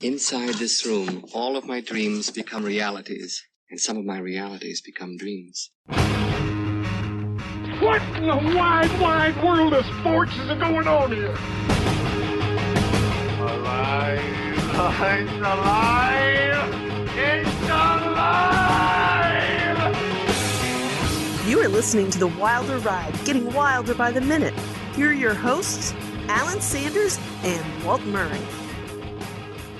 Inside this room, all of my dreams become realities, and some of my realities become dreams. What in the wide, wide world of sports is going on here? Alive! It's alive! It's alive! You are listening to The Wilder Ride, getting wilder by the minute. Here are your hosts, Alan Sanders and Walt Murray.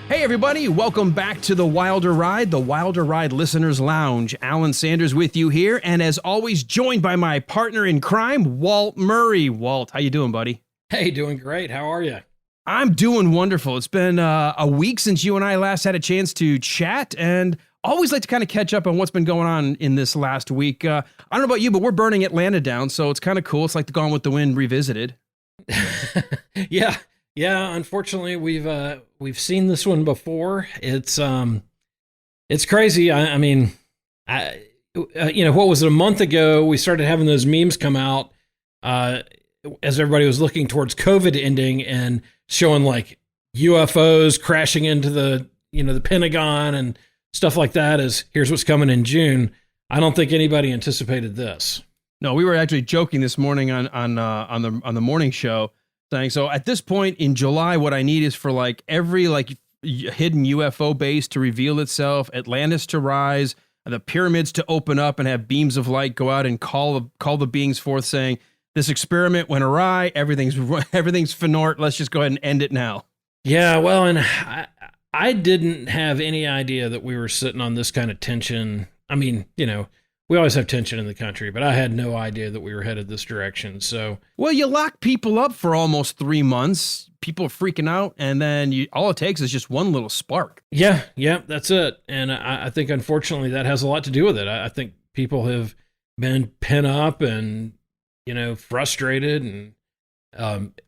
Hey everybody, welcome back to The Wilder Ride, the Wilder Ride Listeners Lounge. Alan Sanders with you here, and as always, joined by my partner in crime, Walt Murray. Walt, how you doing, buddy? Hey, doing great. How are you? I'm doing wonderful. It's been a week since you and I last had a chance to chat, and always like to kind of catch up on what's been going on in this last week. I don't know about you, but we're burning Atlanta down, so it's kind of cool. It's like the Gone with the Wind revisited. Yeah. Unfortunately, we've seen this one before. It's crazy. I mean, what was it, a month ago? We started having those memes come out as everybody was looking towards COVID ending and showing like UFOs crashing into the Pentagon and stuff like that. As here's what's coming in June. I don't think anybody anticipated this. No, we were actually joking this morning on the morning show, saying, so at this point in July, what I need is for like every hidden UFO base to reveal itself, Atlantis to rise, the pyramids to open up and have beams of light go out and call the beings forth, saying this experiment went awry, everything's fnort, let's just go ahead and end it now. Yeah, well, and I didn't have any idea that we were sitting on this kind of tension. I mean, we always have tension in the country, but I had no idea that we were headed this direction. So, well, you lock people up for almost 3 months. People are freaking out, and then all it takes is just one little spark. Yeah, that's it. And I think, unfortunately, that has a lot to do with it. I think people have been pent up and, frustrated and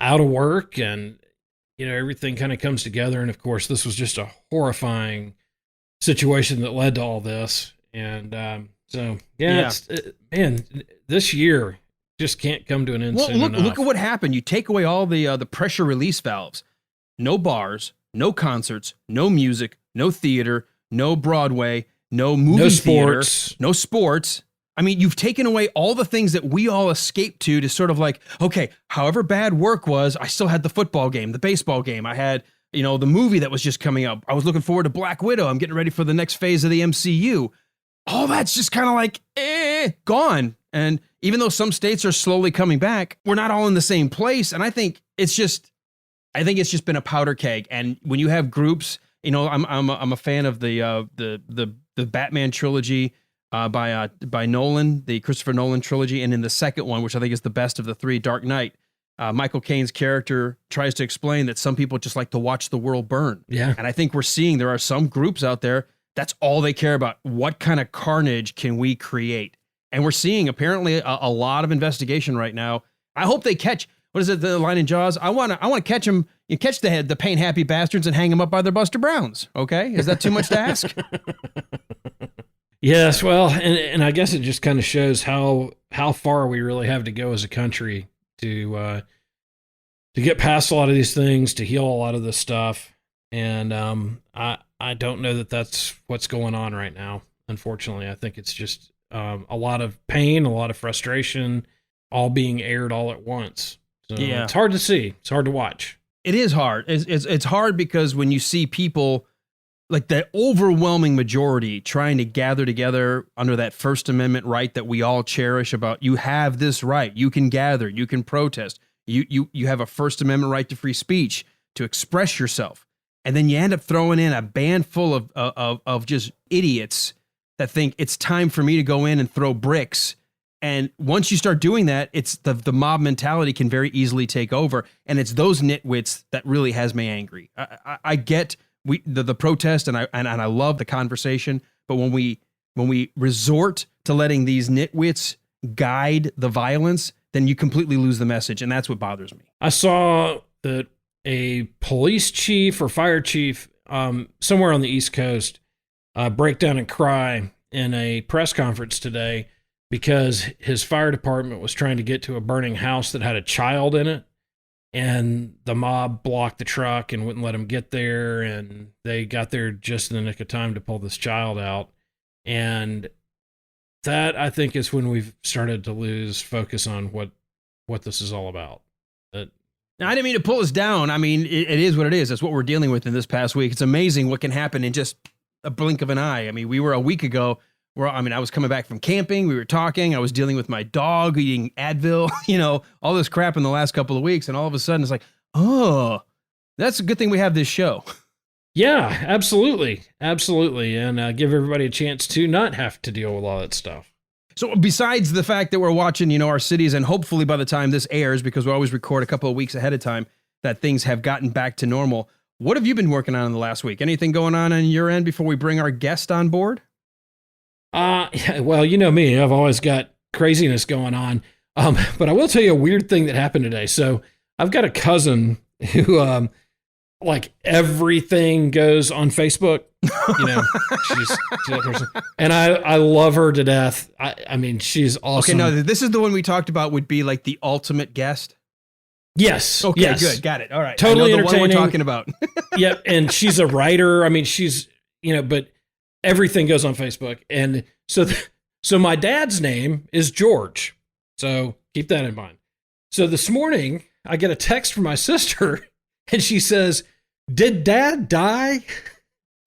out of work, and, everything kind of comes together. And, of course, this was just a horrifying situation that led to all this. And, so, yeah. Man, this year just can't come to an end soon enough. Look at what happened. You take away all the pressure release valves. No bars, no concerts, no music, no theater, no Broadway, no movie theater, no sports. I mean, you've taken away all the things that we all escaped to sort of like, okay, however bad work was, I still had the football game, the baseball game. I had, the movie that was just coming up. I was looking forward to Black Widow. I'm getting ready for the next phase of the MCU. All that's just kind of like, gone. And even though some states are slowly coming back, we're not all in the same place. And I think it's just been a powder keg. And when you have groups, I'm a fan of the Batman trilogy by Nolan, the Christopher Nolan trilogy. And in the second one, which I think is the best of the three, Dark Knight, Michael Caine's character tries to explain that some people just like to watch the world burn. Yeah. And I think we're seeing there are some groups out there, that's all they care about. What kind of carnage can we create? And we're seeing apparently a lot of investigation right now. I hope they catch, what is it, the line in Jaws? I want to catch them. You catch the pain happy bastards and hang them up by their Buster Browns. Okay, is that too much to ask? Yes, well, and I guess it just kind of shows how far we really have to go as a country to get past a lot of these things, to heal a lot of this stuff. And I don't know that that's what's going on right now. Unfortunately, I think it's just a lot of pain, a lot of frustration, all being aired all at once. So yeah. It's hard to see. It's hard to watch. It is hard. It's hard because when you see people, like the overwhelming majority, trying to gather together under that First Amendment right that we all cherish about, you have this right, you can gather, you can protest, you have a First Amendment right to free speech, to express yourself. And then you end up throwing in a band full of just idiots that think it's time for me to go in and throw bricks. And once you start doing that, it's the mob mentality can very easily take over. And it's those nitwits that really has me angry. I get the protest and I love the conversation, but when we resort to letting these nitwits guide the violence, then you completely lose the message. And that's what bothers me. I saw that a police chief or fire chief somewhere on the East Coast break down and cry in a press conference today because his fire department was trying to get to a burning house that had a child in it. and the mob blocked the truck and wouldn't let them get there. And they got there just in the nick of time to pull this child out. And that, I think, is when we've started to lose focus on what this is all about. Now, I didn't mean to pull us down. I mean, it is what it is. That's what we're dealing with in this past week. It's amazing what can happen in just a blink of an eye. I mean, we were a week ago I was coming back from camping. We were talking. I was dealing with my dog, eating Advil, all this crap in the last couple of weeks. And all of a sudden it's like, oh, that's a good thing we have this show. Yeah, absolutely. Absolutely. And give everybody a chance to not have to deal with all that stuff. So besides the fact that we're watching, our cities, and hopefully by the time this airs, because we always record a couple of weeks ahead of time, that things have gotten back to normal. What have you been working on in the last week? Anything going on your end before we bring our guest on board? Well, you know me, I've always got craziness going on. But I will tell you a weird thing that happened today. So I've got a cousin who, like everything goes on Facebook, she's that person. And I love her to death. I mean, she's awesome. Okay. No, this is the one we talked about would be like the ultimate guest. Yes. Okay. Yes. Good. Got it. All right. Totally entertaining. The one we're talking about. Yep. And she's a writer. I mean, she's, but everything goes on Facebook. And so my dad's name is George. So keep that in mind. So this morning I get a text from my sister and she says, "Did Dad die?"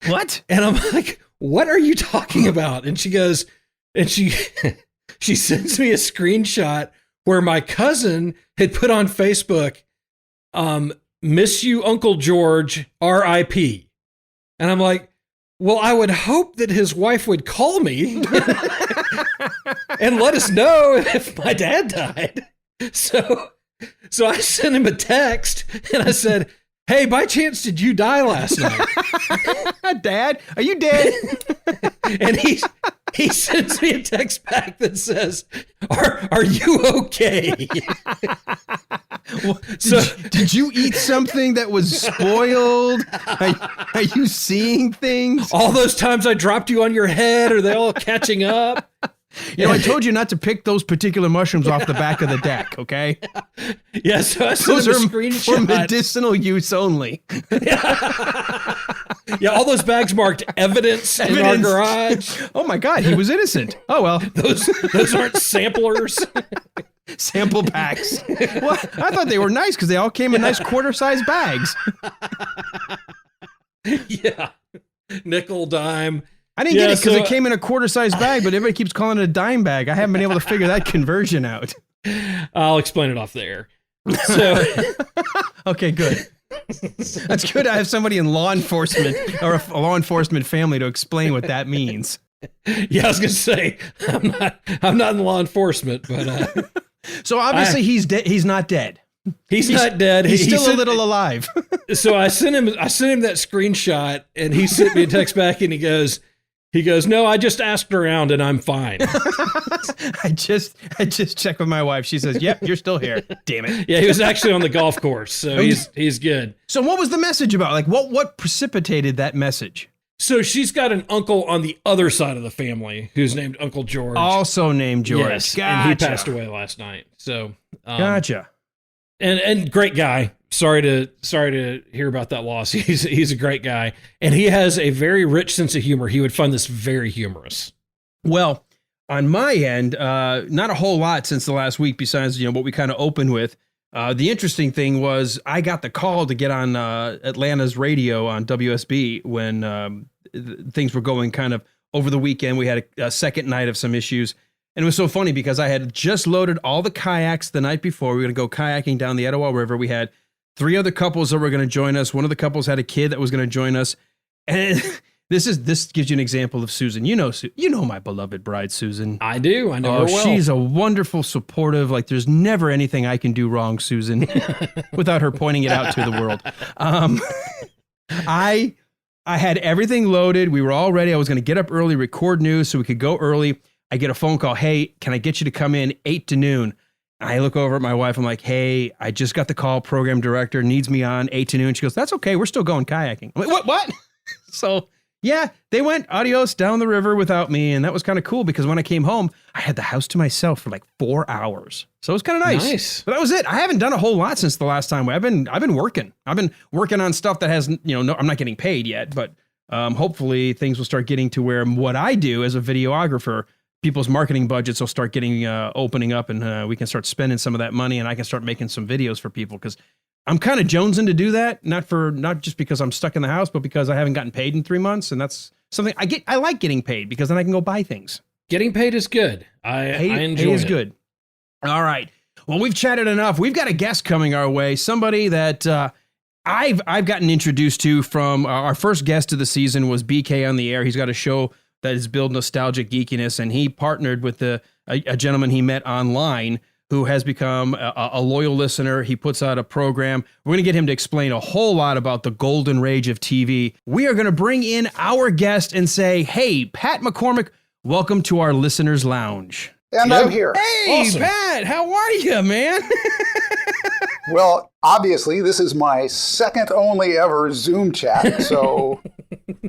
What? And I'm like, "What are you talking about?" And she goes, and she sends me a screenshot where my cousin had put on Facebook, "Miss you, Uncle George, R.I.P." And I'm like, well, I would hope that his wife would call me and let us know if my dad died. So I sent him a text and I said, "Hey, by chance, did you die last night?" "Dad, are you dead?" And he sends me a text back that says, Are you okay?" Well, did you eat something that was spoiled? Are you seeing things? All those times I dropped you on your head, are they all catching up? I told you not to pick those particular mushrooms off the back of the deck, okay? Yeah, so I sent him a screenshot. For medicinal use only. Yeah, all those bags marked evidence in our garage. Oh my God, he was innocent. Oh well. Those aren't samplers. Sample packs. Well, I thought they were nice because they all came in nice quarter-sized bags. Yeah. Nickel, dime. I didn't get it because it came in a quarter-sized bag, but everybody keeps calling it a dime bag. I haven't been able to figure that conversion out. I'll explain it off the air. So, okay, good. That's good. I have somebody in law enforcement or a law enforcement family to explain what that means. Yeah, I was gonna say I'm not in law enforcement, but so obviously he's dead. He's not dead. He's not dead. He's still a little alive. So I sent him that screenshot, and he sent me a text back, and he goes, "No, I just asked around, and I'm fine." I just checked with my wife. She says, "Yep, you're still here." Damn it. Yeah, he was actually on the golf course, so he's good. So what was the message about? Like, what precipitated that message? So she's got an uncle on the other side of the family who's named Uncle George. Also named George. Yes, gotcha. And he passed away last night. So gotcha. And great guy. Sorry to hear about that loss. He's a great guy, and he has a very rich sense of humor. He would find this very humorous. Well, on my end, not a whole lot since the last week. Besides, what we kind of opened with. The interesting thing was I got the call to get on Atlanta's radio on WSB when things were going kind of over the weekend. We had a second night of some issues. And it was so funny because I had just loaded all the kayaks the night before. We were going to go kayaking down the Etowah River. We had 3 other couples that were going to join us. One of the couples had a kid that was going to join us. And this gives you an example of Susan. You know my beloved bride, Susan. I do. I know her well. She's a wonderful, supportive, like there's never anything I can do wrong, Susan, without her pointing it out to the world. I had everything loaded. We were all ready. I was going to get up early, record news so we could go early. I get a phone call. "Hey, can I get you to come in 8 to noon? I look over at my wife. I'm like, "Hey, I just got the call. Program director needs me on 8 to noon." She goes, "That's okay. We're still going kayaking." I'm like, What? So Yeah, they went adios down the river without me, and that was kind of cool because when I came home, I had the house to myself for like 4 hours. So it was kind of nice. But that was it. I haven't done a whole lot since the last time. I've been working. I've been working on stuff that has, I'm not getting paid yet, but hopefully things will start getting to where what I do as a videographer, people's marketing budgets will start getting opening up, and we can start spending some of that money, and I can start making some videos for people because I'm kind of jonesing to do that, not just because I'm stuck in the house, but because I haven't gotten paid in 3 months, and that's something I like getting paid because then I can go buy things. Getting paid is good. I enjoy it. Pay is good. All right. Well, we've chatted enough. We've got a guest coming our way, somebody that I've gotten introduced to from our first guest of the season was BK on the Air. He's got a show that is build nostalgic geekiness, and he partnered with a gentleman he met online who has become a loyal listener. He puts out a program. We're going to get him to explain a whole lot about the golden rage of TV. We are going to bring in our guest and say, hey, Pat McCormack, welcome to our listeners' lounge. And I'm here. Hey, awesome. Pat, how are you, man? Well, obviously, this is my second only ever Zoom chat, so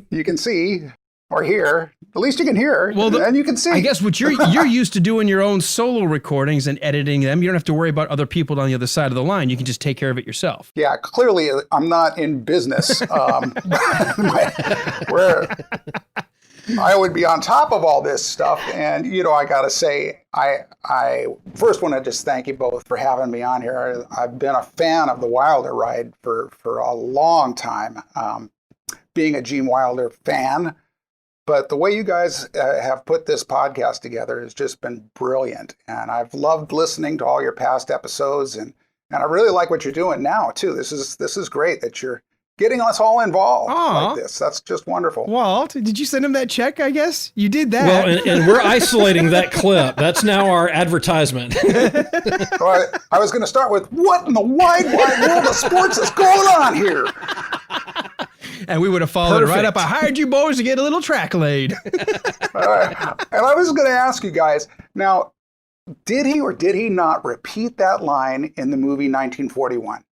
you can see or hear. At least you can hear, and you can see. I guess what you're used to doing your own solo recordings and editing them. You don't have to worry about other people on the other side of the line. You can just take care of it yourself. Yeah, clearly I'm not in business where I would be on top of all this stuff. And, I got to say, I first want to just thank you both for having me on here. I've been a fan of the Wilder ride for a long time, being a Gene Wilder fan. But the way you guys have put this podcast together has just been brilliant. And I've loved listening to all your past episodes. And I really like what you're doing now, too. This is great that you're getting us all involved like this. That's just wonderful. Walt, did you send him that check, I guess? You did that. Well, and we're isolating that clip. That's now our advertisement. So I was going to start with, what in the wide world of sports is going on here? And we would have followed it right up. I hired you boys to get a little track laid. All right. And I was going to ask you guys, now, did he or did he not repeat that line in the movie 1941?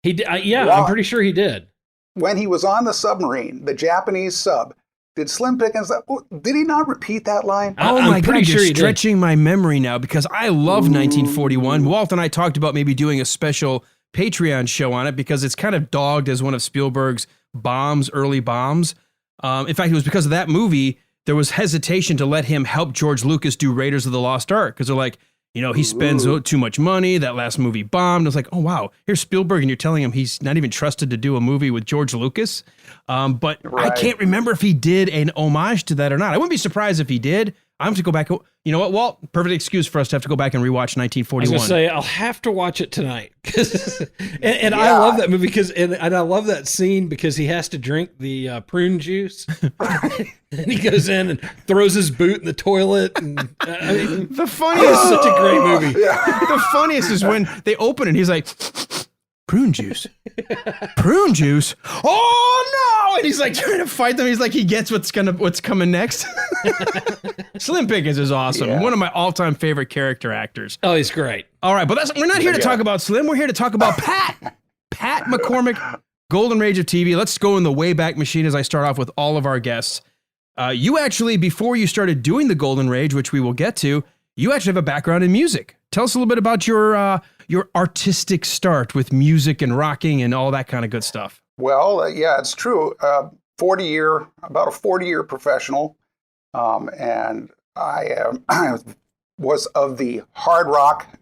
He did. I'm pretty sure he did. When he was on the submarine, the Japanese sub, did Slim Pickens, did he not repeat that line? Oh my God, you're stretching my memory now because I love 1941. Walt and I talked about maybe doing a special Patreon show on it because it's kind of dogged as one of Spielberg's early bombs. In fact, it was because of that movie, there was hesitation to let him help George Lucas do Raiders of the Lost Ark because they're like, he spends too much money. That last movie bombed. It's like, oh, wow, here's Spielberg and you're telling him he's not even trusted to do a movie with George Lucas. But right. I can't remember if he did an homage to that or not. I wouldn't be surprised if he did. I have to go back. You know what, Walt? Perfect excuse for us to have to go back and rewatch 1941. I was going to say, I'll have to watch it tonight. and I love that movie and I love that scene because he has to drink the prune juice. And he goes in and throws his boot in the toilet. And, the funniest, it's such a great movie. Yeah. The funniest is when they open it and he's like, prune juice. Prune juice? Oh no! And he's like trying to fight them. He's like, he gets what's coming next. Slim Pickens is awesome. Yeah. One of my all-time favorite character actors. Oh, he's great. All right, but we're not here to talk about Slim. We're here to talk about Pat. Pat McCormack, Golden Rage of TV. Let's go in the Wayback Machine as I start off with all of our guests. You actually, before you started doing the Golden Rage, which we will get to, you actually have a background in music. Tell us a little bit about your artistic start with music and rocking and all that kind of good stuff. Well, yeah, it's true. About a 40-year professional. And I was of the hard rock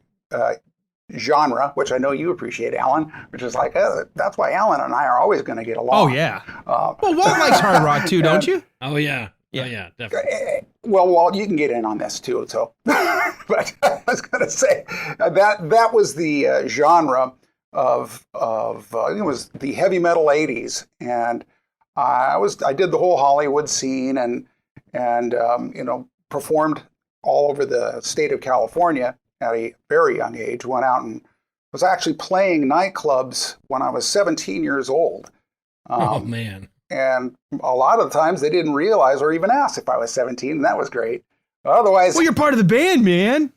genre, which I know you appreciate, Alan, which is like, that's why Alan and I are always going to get along. Oh, yeah. Well, Walt likes hard rock too, don't you? Oh, yeah. Yeah, yeah, definitely. Well, Walt, you can get in on this too. So, but I was going to say that was the genre of it was the heavy metal '80s, and I did the whole Hollywood scene and performed all over the state of California at a very young age. Went out and was actually playing nightclubs when I was 17 years old. Oh man. And a lot of the times they didn't realize or even ask if I was 17, and that was great. Otherwise... Well, you're part of the band, man.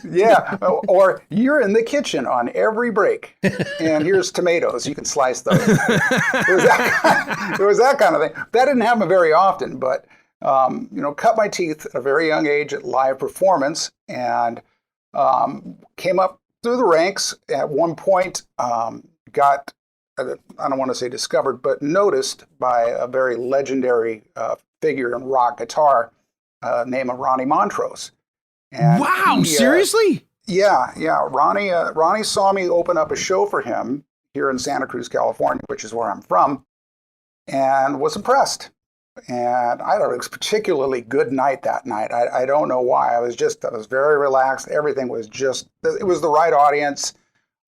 Yeah, or you're in the kitchen on every break, and here's tomatoes. You can slice those. It was that kind of thing. That didn't happen very often, but cut my teeth at a very young age at live performance, and came up through the ranks. At one point, got, I don't want to say discovered, but noticed by a very legendary figure in rock guitar named Ronnie Montrose. And wow, seriously? Yeah. Ronnie saw me open up a show for him here in Santa Cruz, California, which is where I'm from, and was impressed. And I thought it was a particularly good night that night. I don't know why. I was very relaxed. Everything was it was the right audience.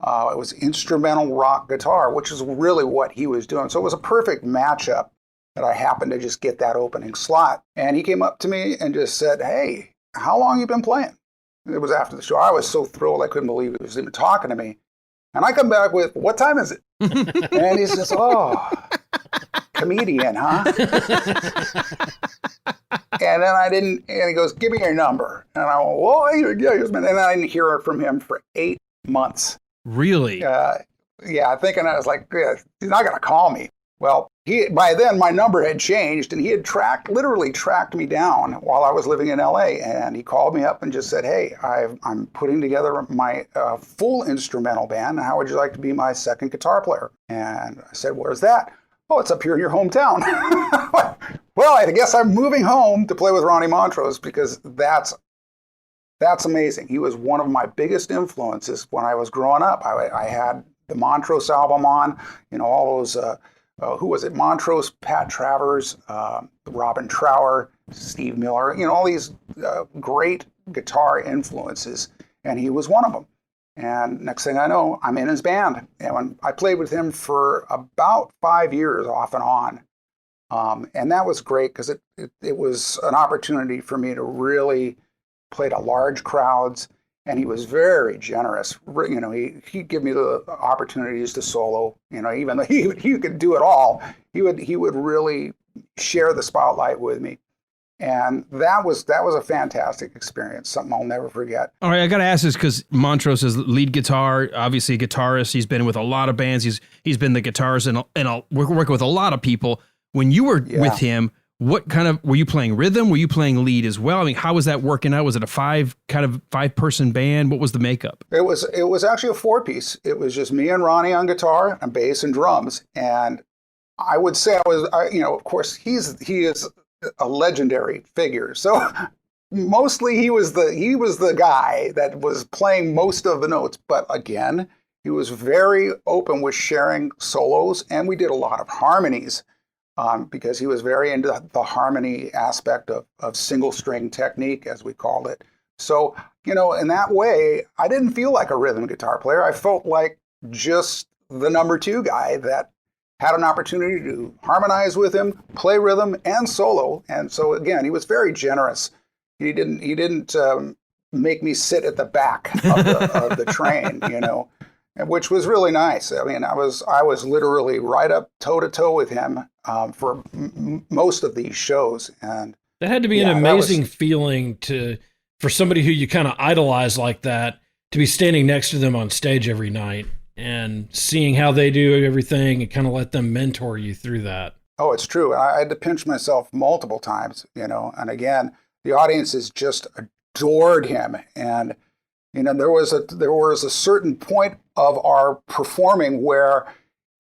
It was instrumental rock guitar, which is really what he was doing. So it was a perfect matchup that I happened to just get that opening slot. And he came up to me and just said, "Hey, how long you been playing?" It was after the show. I was so thrilled I couldn't believe he was even talking to me. And I come back with, "What time is it?" And he says, "Oh, comedian, huh?" And he goes, "Give me your number." And I went, "Well, yeah." And I didn't hear from him for 8 months. Really? Yeah, thinking I was like, yeah, he's not going to call me. Well, by then my number had changed, and he had literally tracked me down while I was living in LA. And he called me up and just said, "Hey, I'm putting together my full instrumental band. How would you like to be my second guitar player?" And I said, "Where's that?" "Oh, it's up here in your hometown." Well, I guess I'm moving home to play with Ronnie Montrose, because that's amazing. He was one of my biggest influences when I was growing up. I had the Montrose album on, all those, who was it? Montrose, Pat Travers, Robin Trower, Steve Miller, all these great guitar influences. And he was one of them. And next thing I know, I'm in his band. And I played with him for about 5 years off and on. And that was great, because it was an opportunity for me to really play to large crowds. And he was very generous. He'd give me the opportunities to solo. Even though he could do it all, he would really share the spotlight with me. And that was a fantastic experience, something I'll never forget. All right, I got to ask this because Montrose is lead guitar, obviously a guitarist. He's been with a lot of bands. He's been the guitarist and working with a lot of people. When you were with him, what kind of, were you playing rhythm? Were you playing lead as well? I mean, how was that working out? Was it a five person band? What was the makeup? It was actually a 4-piece. It was just me and Ronnie on guitar and bass and drums. And I would say of course he is a legendary figure. So mostly he was the guy that was playing most of the notes. But again, he was very open with sharing solos, and we did a lot of harmonies. Because he was very into the harmony aspect of single string technique, as we called it. So, in that way, I didn't feel like a rhythm guitar player. I felt like just the number 2 guy that had an opportunity to harmonize with him, play rhythm and solo. And so again, he was very generous. He didn't make me sit at the back of the train, which was really nice. I mean, I was literally right up toe to toe with him for most of these shows, and that had to be an amazing feeling for somebody who you kind of idolize like that, to be standing next to them on stage every night and seeing how they do everything and kind of let them mentor you through that. Oh, it's true. I had to pinch myself multiple times, and again, the audiences just adored him, and there was a certain point of our performing where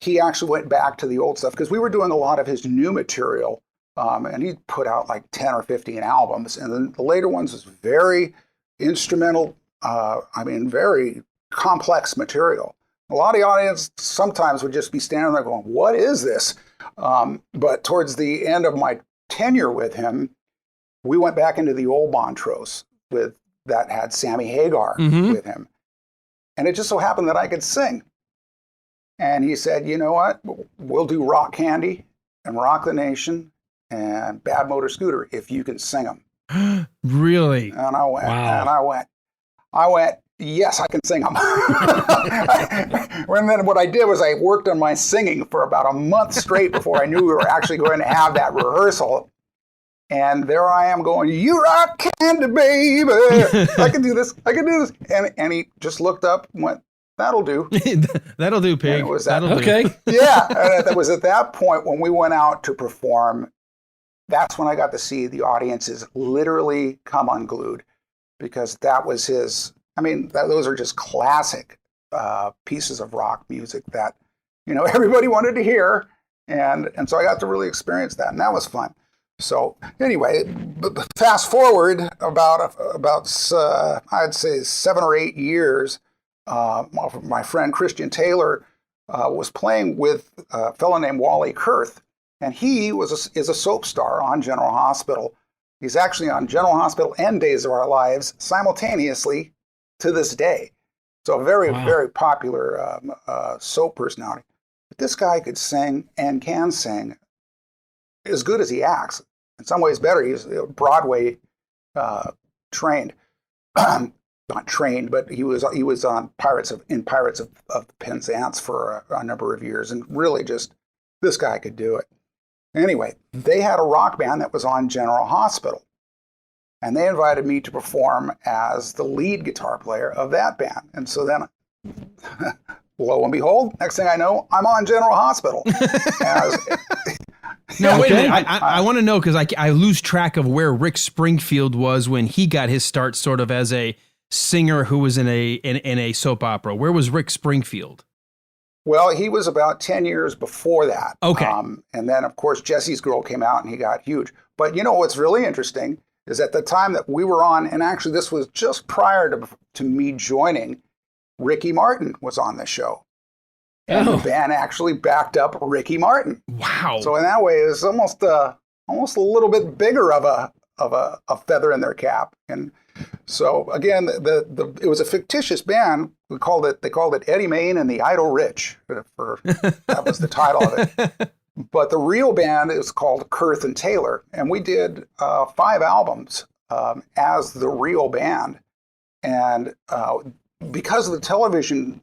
he actually went back to the old stuff, because we were doing a lot of his new material, and he put out like 10 or 15 albums, and then the later ones was very instrumental, very complex material. A lot of the audience sometimes would just be standing there going, "What is this?" But towards the end of my tenure with him, we went back into the old Montrose that had Sammy Hagar with him. And it just so happened that I could sing. And he said, "You know what? We'll do Rock Candy and Rock the Nation and Bad Motor Scooter if you can sing them." Really? And I went, I went, "Yes, I can sing them." And then what I did was I worked on my singing for about a month straight before I knew we were actually going to have that rehearsal. And there I am going, "You rock candy, baby. I can do this. I can do this." And he just looked up and went, "That'll do." That'll do, pig. And it was that, That'll Okay. do. yeah. And it was at that point when we went out to perform, that's when I got to see the audiences literally come unglued, because that was his, I mean, those are just classic pieces of rock music that, everybody wanted to hear. And so I got to really experience that, and that was fun. So anyway, fast forward about I'd say 7 or 8 years, my friend Christian Taylor was playing with a fellow named Wally Kurth, and he is a soap star on General Hospital. He's actually on General Hospital and Days of Our Lives simultaneously to this day. So a very, very popular soap personality. But this guy could sing and can sing as good as he acts. In some ways better. He's Broadway trained. Not trained, but he was on Pirates of Penzance for a number of years, and really just, this guy could do it. Anyway, they had a rock band that was on General Hospital, and they invited me to perform as the lead guitar player of that band. And so then, lo and behold, next thing I know, I'm on General Hospital. No, wait a minute. I want to know, because I lose track of where Rick Springfield was when he got his start, sort of as a singer who was in a soap opera. Where was Rick Springfield? Well, he was about 10 years before that. Okay. And then, of course, Jesse's Girl came out and he got huge. But what's really interesting is at the time that we were on, and actually this was just prior to me joining, Ricky Martin was on the show. And the band actually backed up Ricky Martin. Wow! So in that way, it was almost a little bit bigger of a feather in their cap. And so again, it was a fictitious band. They called it Eddie Main and the Idle Rich. That was the title of it. But the real band is called Kurth and Taylor, and we did 5 albums as the real band. And because of the television.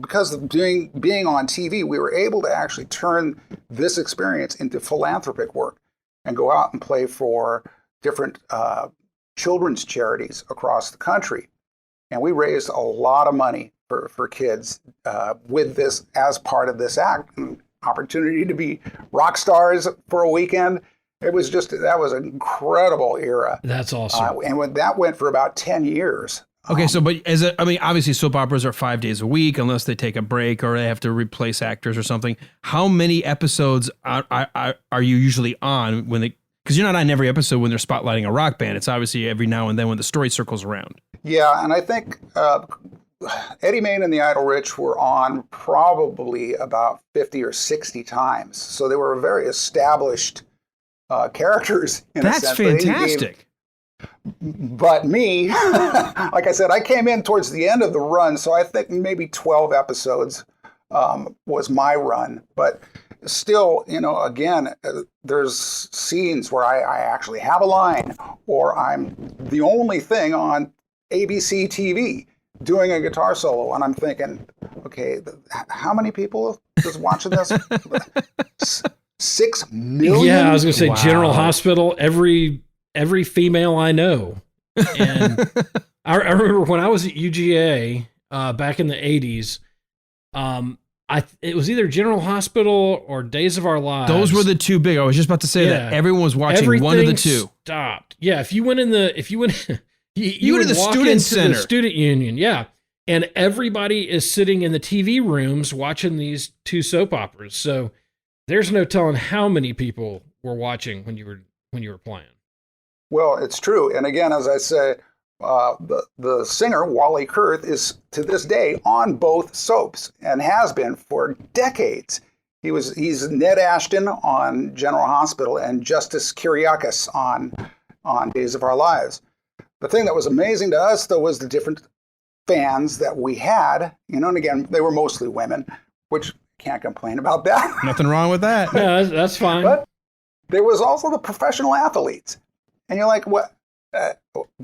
Because of being on TV, we were able to actually turn this experience into philanthropic work and go out and play for different children's charities across the country. And we raised a lot of money for kids with this as part of this act. And opportunity to be rock stars for a weekend. That was an incredible era. That's awesome. And that went for about 10 years. Okay, so obviously soap operas are 5 days a week unless they take a break or they have to replace actors or something. How many episodes are you usually on because you're not on every episode when they're spotlighting a rock band. It's obviously every now and then when the story circles around. Yeah, and I think Eddie Main and the Idle Rich were on probably about 50 or 60 times. So they were very established characters in a sense. That's fantastic. But me, like I said, I came in towards the end of the run, so I think maybe 12 episodes was my run. But still, again, there's scenes where I actually have a line, or I'm the only thing on ABC TV doing a guitar solo, and I'm thinking, okay, how many people is watching this? 6 million? Yeah, I was going to say General Hospital, every female I know. And I remember when I was at UGA back in the 80s, it was either General Hospital or Days of Our Lives. Those were the two big. I was just about to say that everyone was watching one of the two. Stopped. Yeah, if you went in the you went to the student center, the student union, yeah, and everybody is sitting in the TV rooms watching these 2 soap operas. So there's no telling how many people were watching when you were playing. Well, it's true. And again, as I said, the singer, Wally Kurth, is to this day on both soaps and has been for decades. He's Ned Ashton on General Hospital and Justice Kyriakis on Days of Our Lives. The thing that was amazing to us, though, was the different fans that we had. And again, they were mostly women, which can't complain about that. Nothing wrong with that. Yeah, that's fine. But there was also the professional athletes. And you're like, what?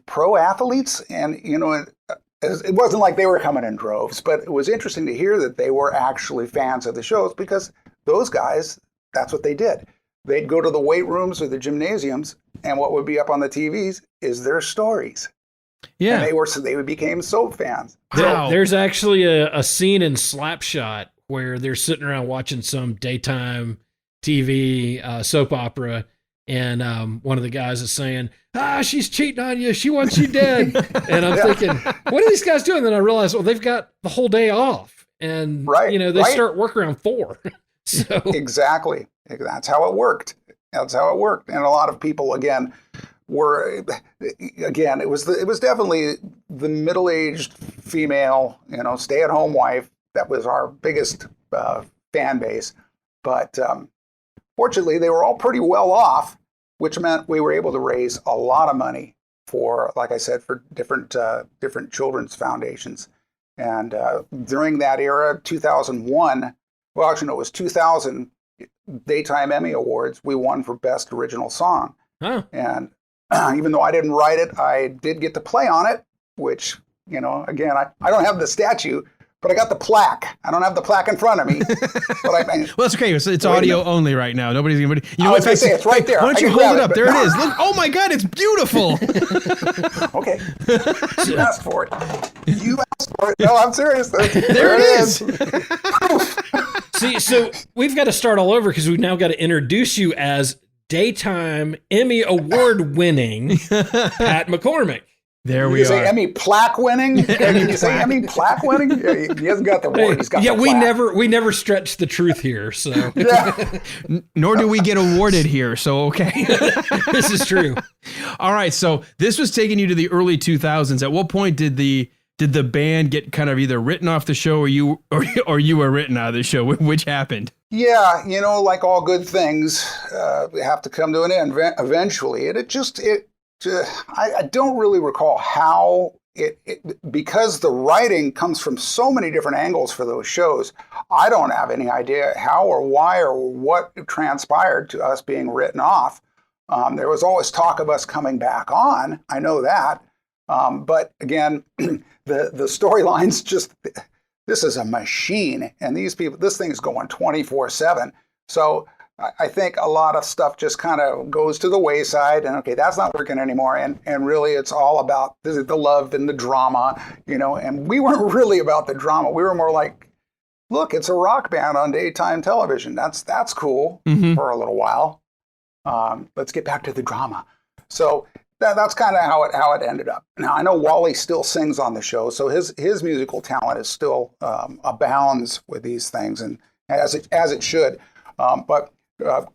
Pro athletes? And, it wasn't like they were coming in droves, but it was interesting to hear that they were actually fans of the shows, because those guys, that's what they did. they'd go to the weight rooms or the gymnasiums, and what would be up on the TVs is their stories. Yeah. And they became soap fans. Wow. There's actually a scene in Slapshot where they're sitting around watching some daytime TV soap opera, and one of the guys is saying, she's cheating on you. She wants you dead. And I'm thinking, what are these guys doing? Then I realized, well, they've got the whole day off. And, they start work around 4. So Exactly. That's how it worked. And a lot of people, again, it was definitely the middle-aged female, stay-at-home wife that was our biggest fan base. But fortunately, they were all pretty well off, which meant we were able to raise a lot of money for, like I said, for different children's foundations. And during that era, 2001, well, actually, no, it was 2000 Daytime Emmy Awards, we won for Best Original Song. Huh. And even though I didn't write it, I did get to play on it, which, again, I don't have the statue, but I got the plaque. I don't have the plaque in front of me. But well, that's okay. It's audio only right now. Nobody's going to... I was going to say, it's right there. Why don't you hold it up? There it is. Look, oh, my God, it's beautiful. Okay. You asked for it. You asked for it. No, I'm serious. There it is. See, so we've got to start all over because we've now got to introduce you as Daytime Emmy Award winning Pat McCormack. There we you are. Say Emmy plaque winning? Did you say Emmy plaque winning? Yeah, he hasn't got the award. He's got the plaque. we never stretch the truth here. So nor do we get awarded here. So okay, this is true. All right. So this was taking you to the early 2000s. At what point did the band get kind of either written off the show, or you were written out of the show? Which happened? Yeah, like all good things, have to come to an end eventually. And I don't really recall how because the writing comes from so many different angles for those shows. I don't have any idea how or why or what transpired to us being written off. There was always talk of us coming back on. I know that. But again, the storylines this is a machine, and these people, this thing's going 24/7. So I think a lot of stuff just kind of goes to the wayside, and okay, that's not working anymore. And really, it's all about the love and the drama, and we weren't really about the drama. We were more like, look, it's a rock band on daytime television. That's cool for a little while. Let's get back to the drama. So that's kind of how it ended up. Now, I know Wally still sings on the show, so his musical talent is still abounds with these things, and as it should. But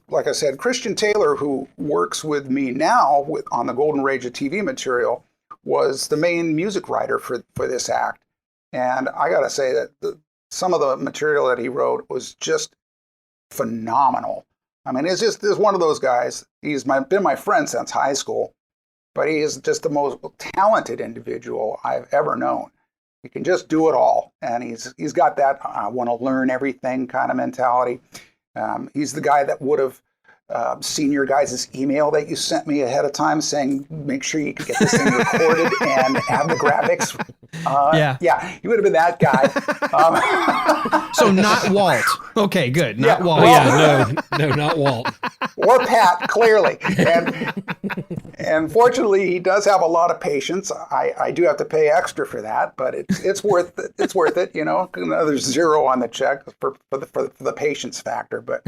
like I said, Christian Taylor, who works with me now on the Golden Rage of TV material, was the main music writer for this act. And I got to say that some of the material that he wrote was just phenomenal. I mean, he's one of those guys. He's been my friend since high school, but he is just the most talented individual I've ever known. He can just do it all, and he's got that I want to learn everything kind of mentality. He's the guy that would have seen your guys' email that you sent me ahead of time saying, make sure you can get this thing recorded and have the graphics. Yeah, he would have been that guy. So not Walt. Okay, good. Not Walt. No, not Walt. Or Pat, clearly. And fortunately, he does have a lot of patience. I do have to pay extra for that, but it's worth it. It's worth it. Another zero on the check for the patience factor. But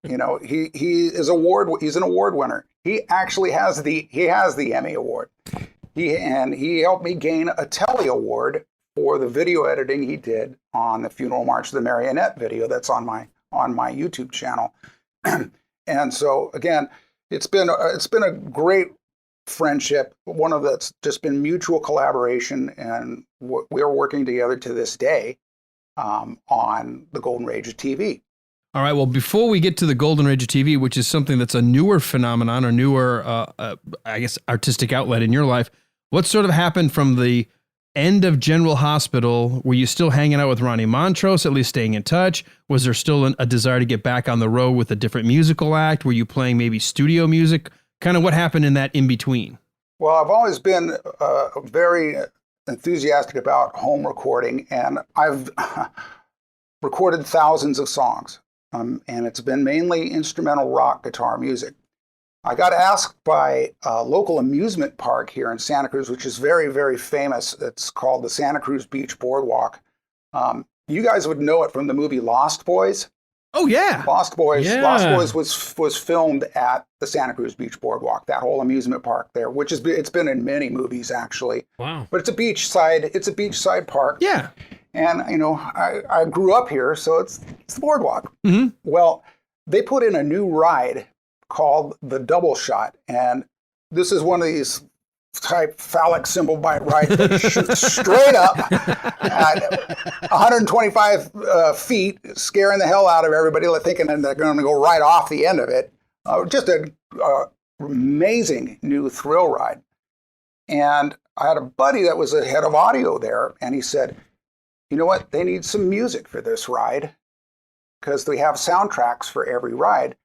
he is he's an award winner. He actually has the Emmy Award. He helped me gain a Telly Award for the video editing he did on the Funeral March of the Marionette video that's on my YouTube channel. And so again, it's been a great friendship, one of that's just been mutual collaboration, and we're working together to this day on the Golden Rage of TV. All right. Well, before we get to the Golden Rage of TV, which is something that's a newer phenomenon or newer, I guess, artistic outlet in your life, what sort of happened from the end of General Hospital? Were you still hanging out with Ronnie Montrose, at least staying in touch? Was there still a desire to get back on the road with a different musical act? Were you playing maybe studio music? Kind of what happened in that in between? Well, I've always been very enthusiastic about home recording, and I've recorded thousands of songs. and it's been mainly instrumental rock guitar music. I got asked by a local amusement park here in Santa Cruz, which is very, very famous. It's called the Santa Cruz Beach Boardwalk. You guys would know it from the movie Lost Boys. Oh yeah, Lost Boys. Yeah. Lost Boys was filmed at the Santa Cruz Beach Boardwalk. That whole amusement park there, which it's been in many movies actually. Wow. But it's a beachside park. yeah. And I grew up here, so it's the boardwalk. Mm-hmm. Well, they put in a new ride called the Double Shot, and this is one of these type phallic symbol bite ride that shoots straight up at 125 feet, scaring the hell out of everybody, thinking that they're going to go right off the end of it. Just an amazing new thrill ride. And I had a buddy that was the head of audio there, and he said, you know what? They need some music for this ride because they have soundtracks for every ride.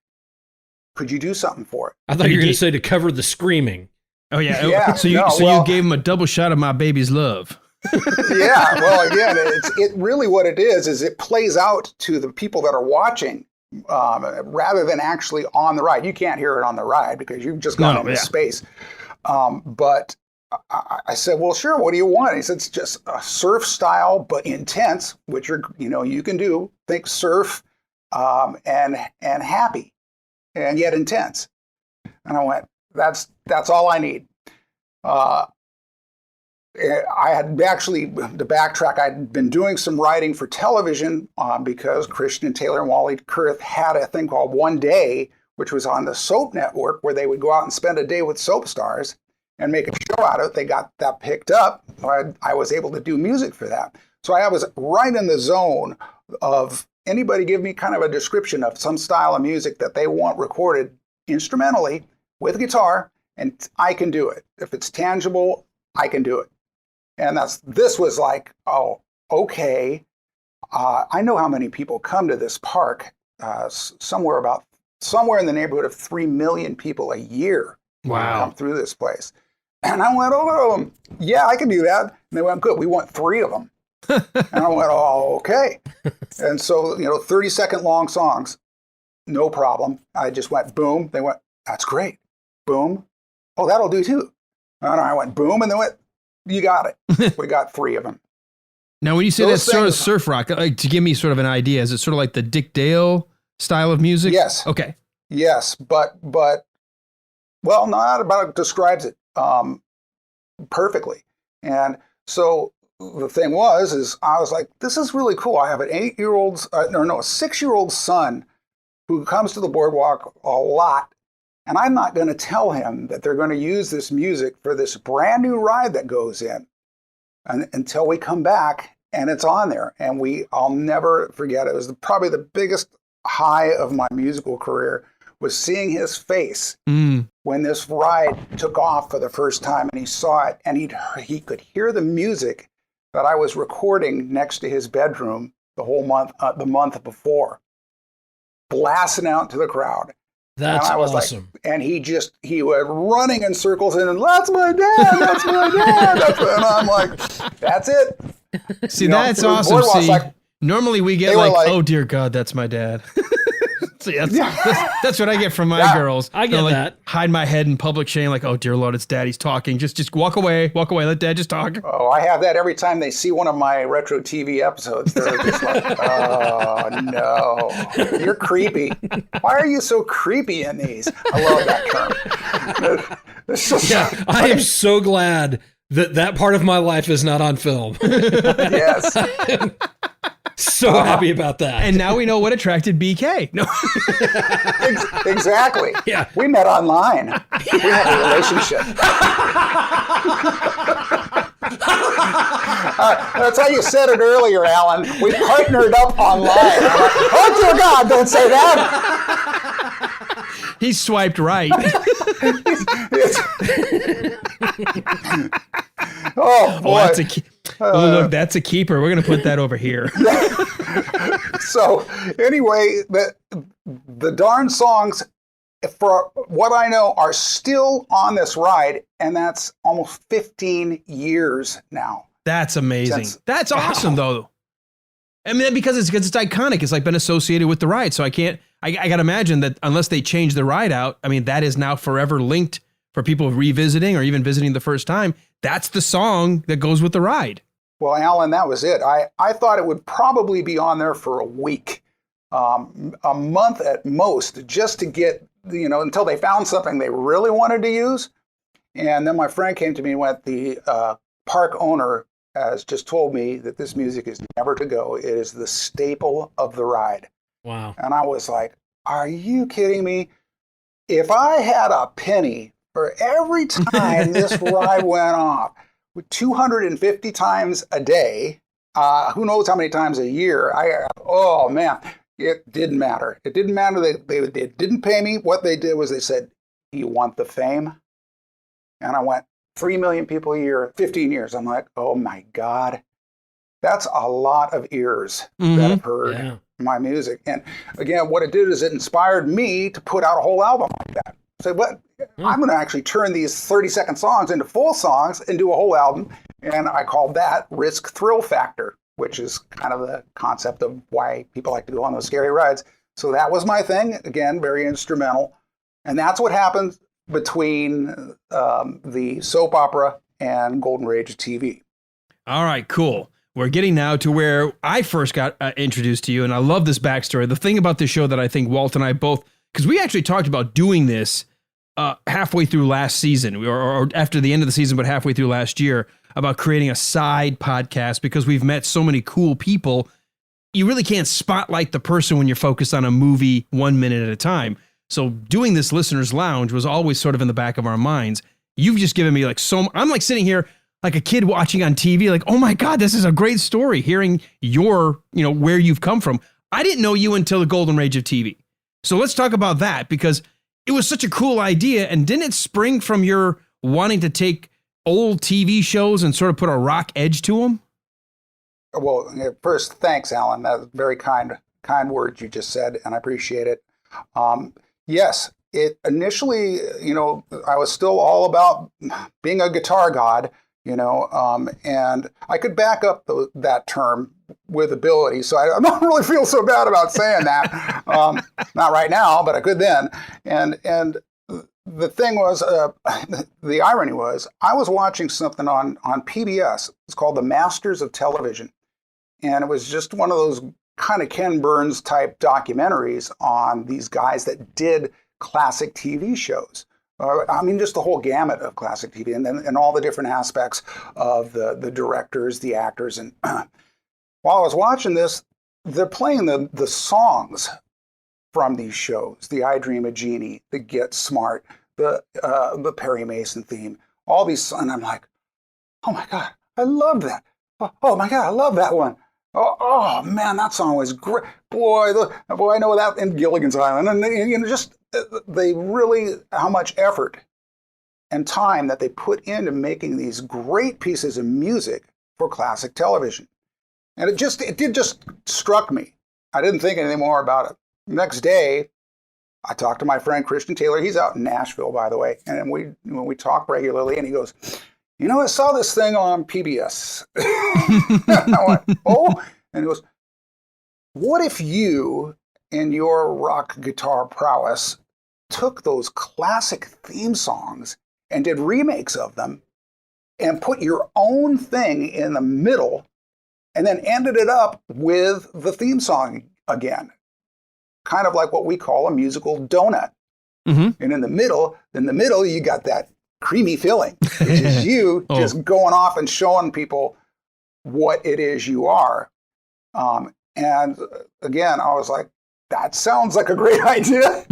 Could you do something for it? I thought you were going to say to cover the screaming. Oh yeah. Yeah, So you gave him a double shot of My Baby's Love. Yeah. Well, again, it really what it is it plays out to the people that are watching rather than actually on the ride. You can't hear it on the ride because you've just gone into space. But I said, well, sure. What do you want? He said, it's just a surf style, but intense, which you can do. Think surf and happy, and yet intense. And I went, that's all I need. I had actually, to backtrack, I'd been doing some writing for television because Christian and Taylor and Wally Kurth had a thing called One Day, which was on the Soap Network, where they would go out and spend a day with soap stars and make a show out of it. They got that picked up. I was able to do music for that. So I was right in the zone of anybody give me kind of a description of some style of music that they want recorded instrumentally with guitar, and I can do it. If it's tangible, I can do it. And this was like, oh, okay. I know how many people come to this park. Somewhere in the neighborhood of 3 million people a year come through this place. And I went, oh, yeah, I can do that. And they went, good, we want 3 of them. And I went, oh, okay. And so, 30-second long songs, no problem. I just went, boom. They went, that's great. Boom. Oh, that'll do too. And I went, boom. And they went, you got it. We got 3 of them. Now, when you say that sort of surf rock, like, to give me sort of an idea, is it sort of like the Dick Dale style of music? Yes. Okay. Yes, but well, not about it describes it perfectly. And so the thing is I was like, this is really cool. I have an 8-year-old, a 6-year-old son who comes to the boardwalk a lot, and I'm not going to tell him that they're going to use this music for this brand new ride that goes in until we come back and it's on there. And I'll never forget it. It was probably the biggest high of my musical career was seeing his face when this ride took off for the first time, and he saw it, and he could hear the music that I was recording next to his bedroom the whole month, the month before, blasting out to the crowd. That's awesome. And he was running in circles and that's my dad, that's my dad. And I'm like, that's it. See, that's awesome. See, normally we get like, oh dear God, that's my dad. See, that's what I get from my girls. I get that. Hide my head in public shame, like, oh dear Lord, it's daddy's talking. Just walk away, let dad just talk. Oh, I have that every time they see one of my retro TV episodes. They're just like, oh no, you're creepy. Why are you so creepy in these? I love that term. I am so glad that part of my life is not on film. Yes. So happy about that. And now we know what attracted BK. No. Exactly. Yeah. We met online. We had a relationship. That's how you said it earlier, Alan. We partnered up online. I'm like, oh, dear God, don't say that. He swiped right. Oh, boy. Look, that's a keeper. We're going to put that over here. So anyway, the darn songs, for what I know, are still on this ride, and that's almost 15 years now. That's amazing. That's awesome, though. I mean, because it's iconic. It's like been associated with the ride. So I got to imagine that unless they change the ride out, I mean, that is now forever linked for people revisiting or even visiting the first time. That's the song that goes with the ride. Well, Alan, that was it. I thought it would probably be on there for a week, a month at most, just to get, until they found something they really wanted to use. And then my friend came to me and went, the park owner has just told me that this music is never to go. It is the staple of the ride. Wow. And I was like, are you kidding me? If I had a penny for every time this ride went off, 250 times a day, who knows how many times a year, oh man, it didn't matter. It didn't matter. They didn't pay me. What they did was they said, "Do you want the fame?" And I went, 3 million people a year, 15 years. I'm like, oh my God, that's a lot of ears that have heard my music. And again, what it did is it inspired me to put out a whole album like that. Say, what? I'm going to actually turn these 30-second songs into full songs and do a whole album. And I called that Risk Thrill Factor, which is kind of the concept of why people like to go on those scary rides. So that was my thing. Again, very instrumental. And that's what happens between the soap opera and Golden Age of TV. All right, cool. We're getting now to where I first got introduced to you, and I love this backstory. The thing about this show that I think Walt and I both, because we actually talked about doing this halfway through last season, or after the end of the season, but halfway through last year, about creating a side podcast because we've met so many cool people. You really can't spotlight the person when you're focused on a movie 1 minute at a time. So doing this Listener's Lounge was always sort of in the back of our minds. You've just given me I'm like sitting here like a kid watching on TV, like, oh my God, this is a great story. Hearing your, where you've come from. I didn't know you until the Golden Age of TV. So let's talk about that because it was such a cool idea. And didn't it spring from your wanting to take old TV shows and sort of put a rock edge to them? Well, first, thanks, Alan. That's very kind words you just said, and I appreciate it. Yes, it initially, I was still all about being a guitar god, and I could back up that term with ability. So I don't really feel so bad about saying that. Not right now, but I could then. And the thing was, the irony was, I was watching something on PBS. It's called The Masters of Television. And it was just one of those kind of Ken Burns type documentaries on these guys that did classic TV shows. Just the whole gamut of classic TV and all the different aspects of the directors, the actors. And while I was watching this, they're playing the songs from these shows, the I Dream of Jeannie, the Get Smart, the Perry Mason theme, all these, and I'm like, oh my God, I love that. Oh my God, I love that one. Oh man, that song was great. Boy, I know that in Gilligan's Island. And just they really, how much effort and time that they put into making these great pieces of music for classic television. And it did just struck me. I didn't think anything more about it. Next day, I talked to my friend Christian Taylor. He's out in Nashville, by the way. And we talk regularly, and he goes, I saw this thing on PBS. I went, oh? And he goes, what if you, in your rock guitar prowess, took those classic theme songs and did remakes of them and put your own thing in the middle and then ended it up with the theme song again? Kind of like what we call a musical donut. Mm-hmm. And in the middle, you got that creamy filling, which is you just going off and showing people what it is you are. And again, I was like, that sounds like a great idea.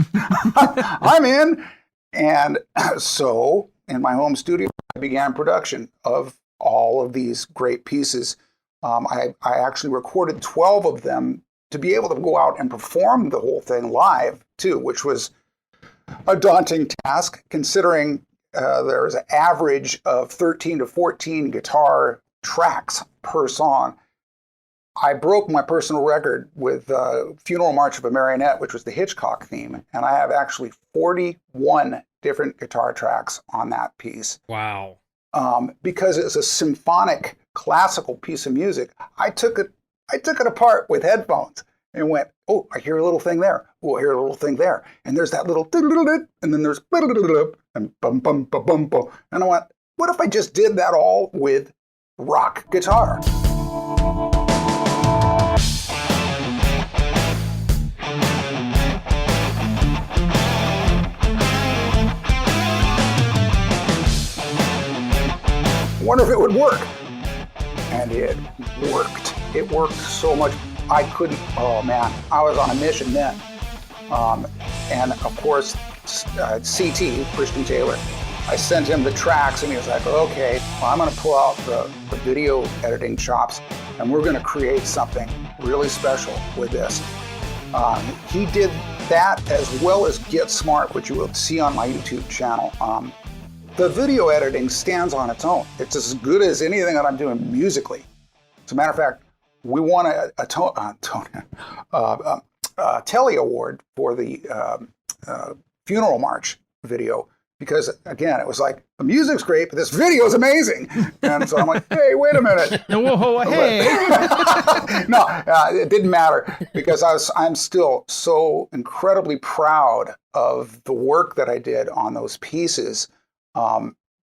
I'm in. And so in my home studio, I began production of all of these great pieces. I actually recorded 12 of them to be able to go out and perform the whole thing live too, which was a daunting task considering there's an average of 13 to 14 guitar tracks per song. I broke my personal record with Funeral March of a Marionette, which was the Hitchcock theme, and I have actually 41 different guitar tracks on that piece. Wow. Because it's a symphonic, classical piece of music, I took it I took it apart with headphones and went, oh, I hear a little thing there. Oh, I hear a little thing there. And there's that little, and then there's, and bum, bum, bum, bum, bum. And I went, what if I just did that all with rock guitar? Wonder if it would work. And it worked. It worked so much. I couldn't, oh man, I was on a mission then. And of course, CT, Christian Taylor, I sent him the tracks and he was like, okay, well, I'm gonna pull out the video editing chops and we're gonna create something really special with this. He did that as well as Get Smart, which you will see on my YouTube channel. The video editing stands on its own. It's as good as anything that I'm doing musically. As a matter of fact, we won a Telly Award for the funeral march video because, again, it was like, the music's great, but this video is amazing. And so I'm like, hey, wait a minute. Whoa, hey. No, it didn't matter because I'm still so incredibly proud of the work that I did on those pieces.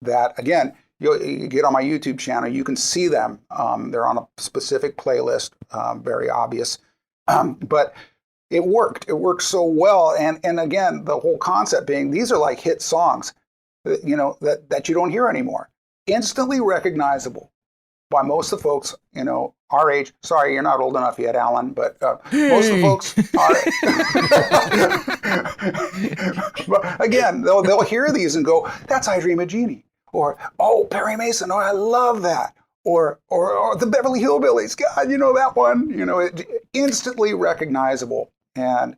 That, again, you get on my YouTube channel, you can see them. They're on a specific playlist, very obvious. But it worked. It worked so well. And again, the whole concept being these are like hit songs, that you don't hear anymore. Instantly recognizable by most of the folks, our age. Sorry, you're not old enough yet, Alan, but most of the folks are. But again, they'll hear these and go, that's I Dream of Jeannie. Or, oh, Perry Mason, oh, I love that. Or the Beverly Hillbillies, God, that one. It instantly recognizable. And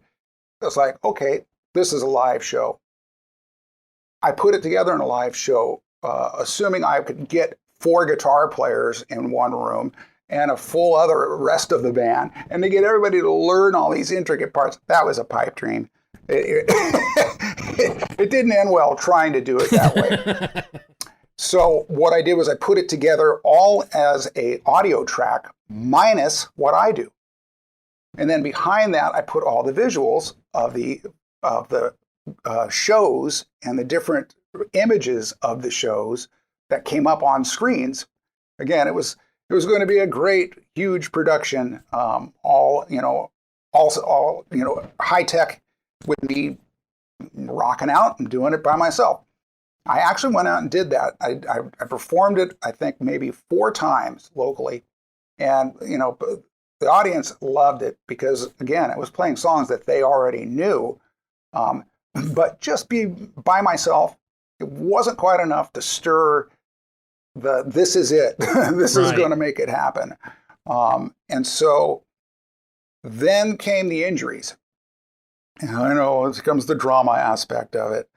it's like, okay, this is a live show. I put it together in a live show, assuming I could get 4 guitar players in one room and a full other rest of the band, and to get everybody to learn all these intricate parts. That was a pipe dream. It didn't end well trying to do it that way. So what I did was I put it together all as a audio track minus what I do. And then behind that, I put all the visuals of the shows and the different images of the shows that came up on screens. Again, it was going to be a great, huge production, all high tech with me rocking out and doing it by myself. I actually went out and did that. I performed it, I think, maybe 4 times locally. And, the audience loved it because, again, it was playing songs that they already knew. But just be by myself, it wasn't quite enough to stir this is it. This is going to make it happen. And so then came the injuries. And I know it comes the drama aspect of it.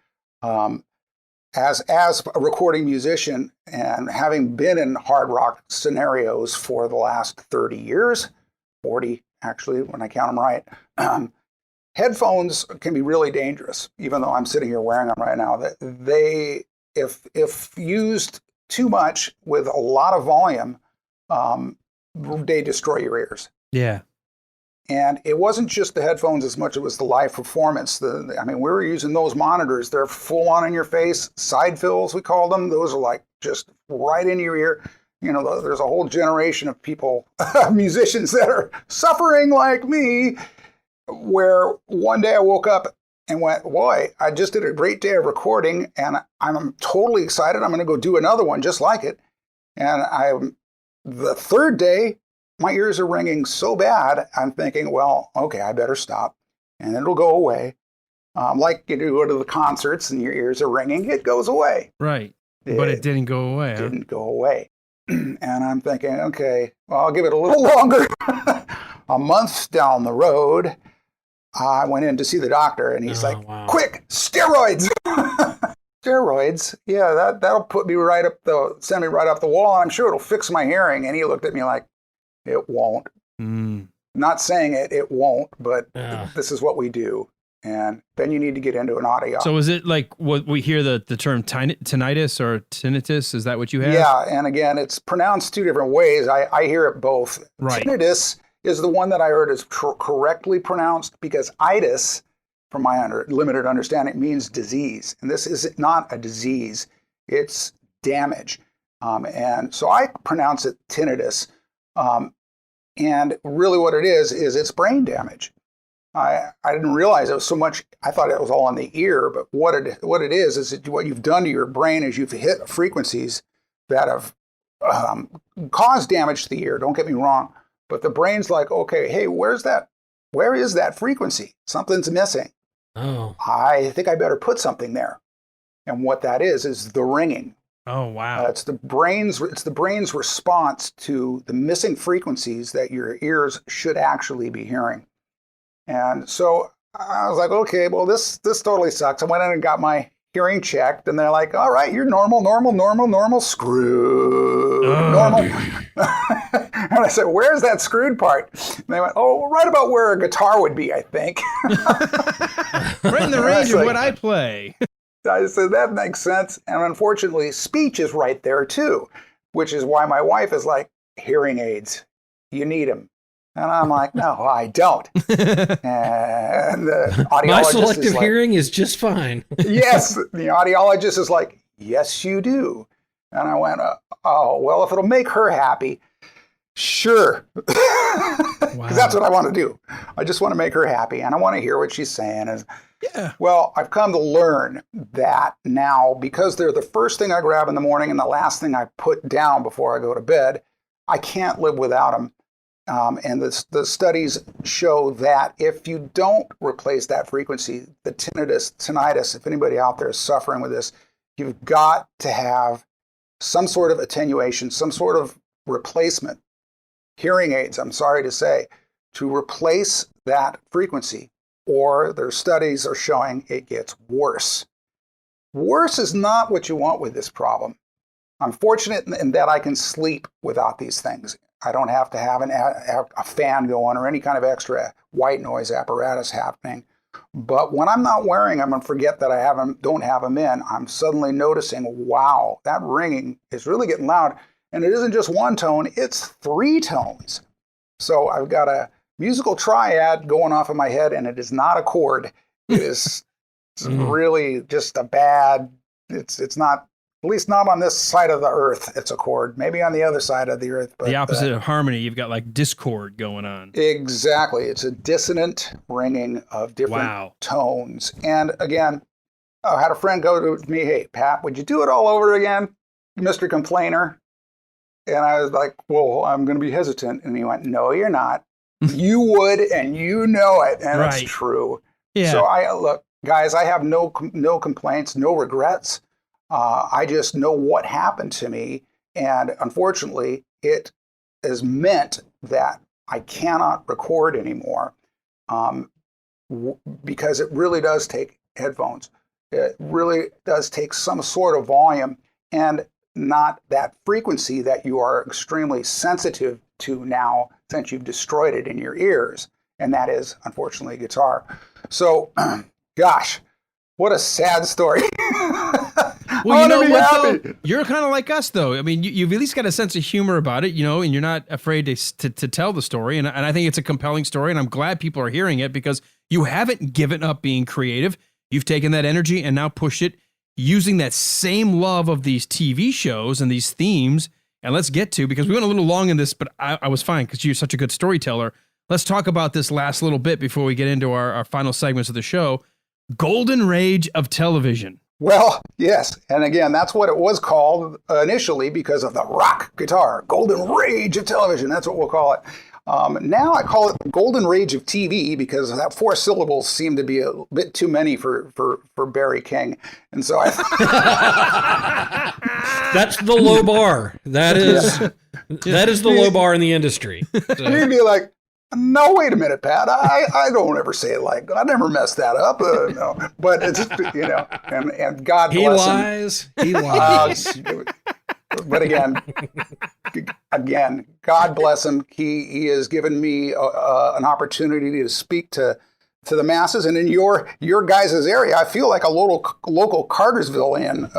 As a recording musician and having been in hard rock scenarios for the last 30 years, 40 actually, when I count them right, headphones can be really dangerous, even though I'm sitting here wearing them right now. They, if used too much with a lot of volume, they destroy your ears. Yeah. And it wasn't just the headphones as much as it was the live performance. We were using those monitors. They're full on in your face, side fills, we call them. Those are like just right in your ear. There's a whole generation of people, musicians that are suffering like me, where one day I woke up and went, boy, I just did a great day of recording and I'm totally excited. I'm going to go do another one just like it. And the third day, my ears are ringing so bad, I'm thinking, well, okay, I better stop. And it'll go away. Like you go to the concerts and your ears are ringing, it goes away. Right. But it didn't go away. It didn't go away. And I'm thinking, okay, well, I'll give it a little longer. A month down the road, I went in to see the doctor and he's like, wow. Quick, steroids. Steroids, yeah, that'll put me send me right up the wall. And I'm sure it'll fix my hearing. And he looked at me like, it won't. Not saying it won't, but this is what we do. And then you need to get into an audio. So is it like what we hear the term tinnitus or tinnitus? Is that what you have? Yeah, and again, it's pronounced 2 different ways. I hear it both. Right. Tinnitus is the one that I heard is correctly pronounced, because itis, from my limited understanding, means disease. And this is not a disease, it's damage. And so I pronounce it tinnitus. And really what it is it's brain damage. I didn't realize it was so much. I thought it was all in the ear, but what it is what you've done to your brain is you've hit frequencies that have caused damage to the ear. Don't get me wrong, but the brain's like, okay, hey, where is that frequency? Something's missing. Oh, I think I better put something there. And what that is the ringing. Oh, wow. It's the brain's response to the missing frequencies that your ears should actually be hearing. And so I was like, okay, well, this totally sucks. I went in and got my hearing checked, and they're like, all right, you're normal, screwed, normal. And I said, where's that screwed part? And they went, oh, right about where a guitar would be, I think. Right in the range of what I play. I said, that makes sense. And unfortunately, speech is right there too, which is why my wife is like, hearing aids, you need them. And I'm like, no, I don't. And the audiologist my selective is like, hearing is just fine. Yes, the audiologist is like, yes, you do. And I went, oh, well, if it'll make her happy, sure. Because that's what I want to do. I just want to make her happy, and I want to hear what she's saying. Yeah. Well, I've come to learn that now, because they're the first thing I grab in the morning and the last thing I put down before I go to bed, I can't live without them. And the studies show that if you don't replace that frequency, the tinnitus, if anybody out there is suffering with this, you've got to have some sort of attenuation, some sort of replacement, hearing aids, I'm sorry to say, to replace that frequency, or their studies are showing it gets worse. Worse is not what you want with this problem. I'm fortunate in that I can sleep without these things. I don't have to have a fan going or any kind of extra white noise apparatus happening. But when I'm not wearing them and forget that I don't have them in, I'm suddenly noticing, wow, that ringing is really getting loud. And it isn't just one tone, it's 3 tones. So I've got a musical triad going off in my head, and it is not a chord. It is really just a bad, it's not, at least not on this side of the earth, it's a chord. Maybe on the other side of the earth. But the opposite of harmony, you've got like discord going on. Exactly. It's a dissonant ringing of different tones. And again, I had a friend go to me, hey, Pat, would you do it all over again, Mr. Complainer? And I was like, well, I'm going to be hesitant. And he went, no, you're not. You would, and you know it. And it's true. Yeah. So look, guys, I have no complaints, no regrets. I just know what happened to me. And unfortunately, it has meant that I cannot record anymore because it really does take headphones. It really does take some sort of volume and not that frequency that you are extremely sensitive to now since you've destroyed it in your ears. And that is, unfortunately, guitar. So, gosh, what a sad story. Well, you know what, though? You're kind of like us, though. I mean, you've at least got a sense of humor about it, and you're not afraid to tell the story. And I think it's a compelling story, and I'm glad people are hearing it because you haven't given up being creative. You've taken that energy and now pushed it using that same love of these TV shows and these themes. And let's get to, because we went a little long in this, but I was fine because you're such a good storyteller. Let's talk about this last little bit before we get into our final segments of the show. Golden Rage of Television. Well, yes. And again, that's what it was called initially because of the rock guitar. Golden Rage of Television. That's what we'll call it. Now I call it the Golden Rage of TV because that 4 syllables seem to be a bit too many for Barry King. And so I that's the low bar. That is the low bar in the industry. So. You'd be like, no, wait a minute, Pat. I don't ever say it like I never mess that up. No, but it's and God bless him. He lies. But again, God bless him. He has given me an opportunity to speak to the masses, and in your guys' area, I feel like a local Cartersvillian.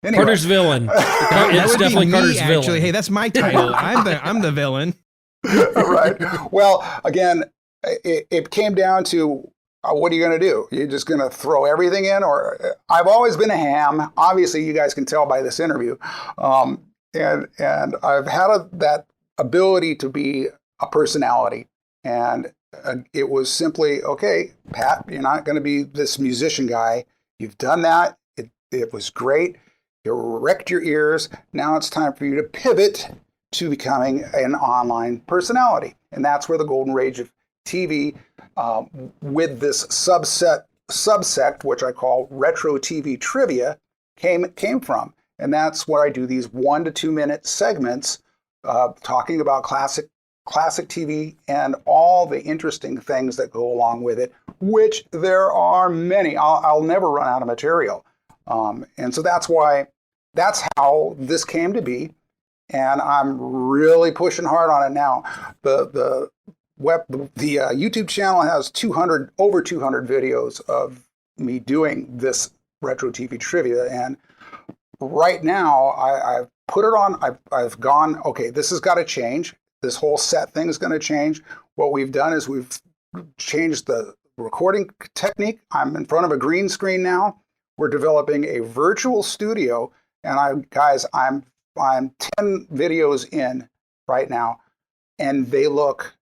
Anyway. Carter's villain. That It's would be definitely me, Carter's actually. villain. Hey, that's my title. I'm the villain. Right. Well, again, it came down to what are you going to do? You're just going to throw everything in? Or I've always been a ham. Obviously, you guys can tell by this interview. And I've had that ability to be a personality. And it was simply, okay, Pat, you're not going to be this musician guy. You've done that. It was great. You wrecked your ears. Now it's time for you to pivot to becoming an online personality. And that's where the golden age of TV, with this subsect, which I call retro TV trivia, came from. And that's where I do these 1 to 2 minute segments talking about classic TV and all the interesting things that go along with it, which there are many. I'll never run out of material. And so that's how this came to be. And I'm really pushing hard on it now. The YouTube channel has over 200 videos of me doing this retro TV trivia. And right now I've put it on, I've gone, okay, this has got to change. This whole set thing is going to change. What we've done is we've changed the recording technique. I'm in front of a green screen now. We're developing a virtual studio, and I'm 10 videos in right now, and they look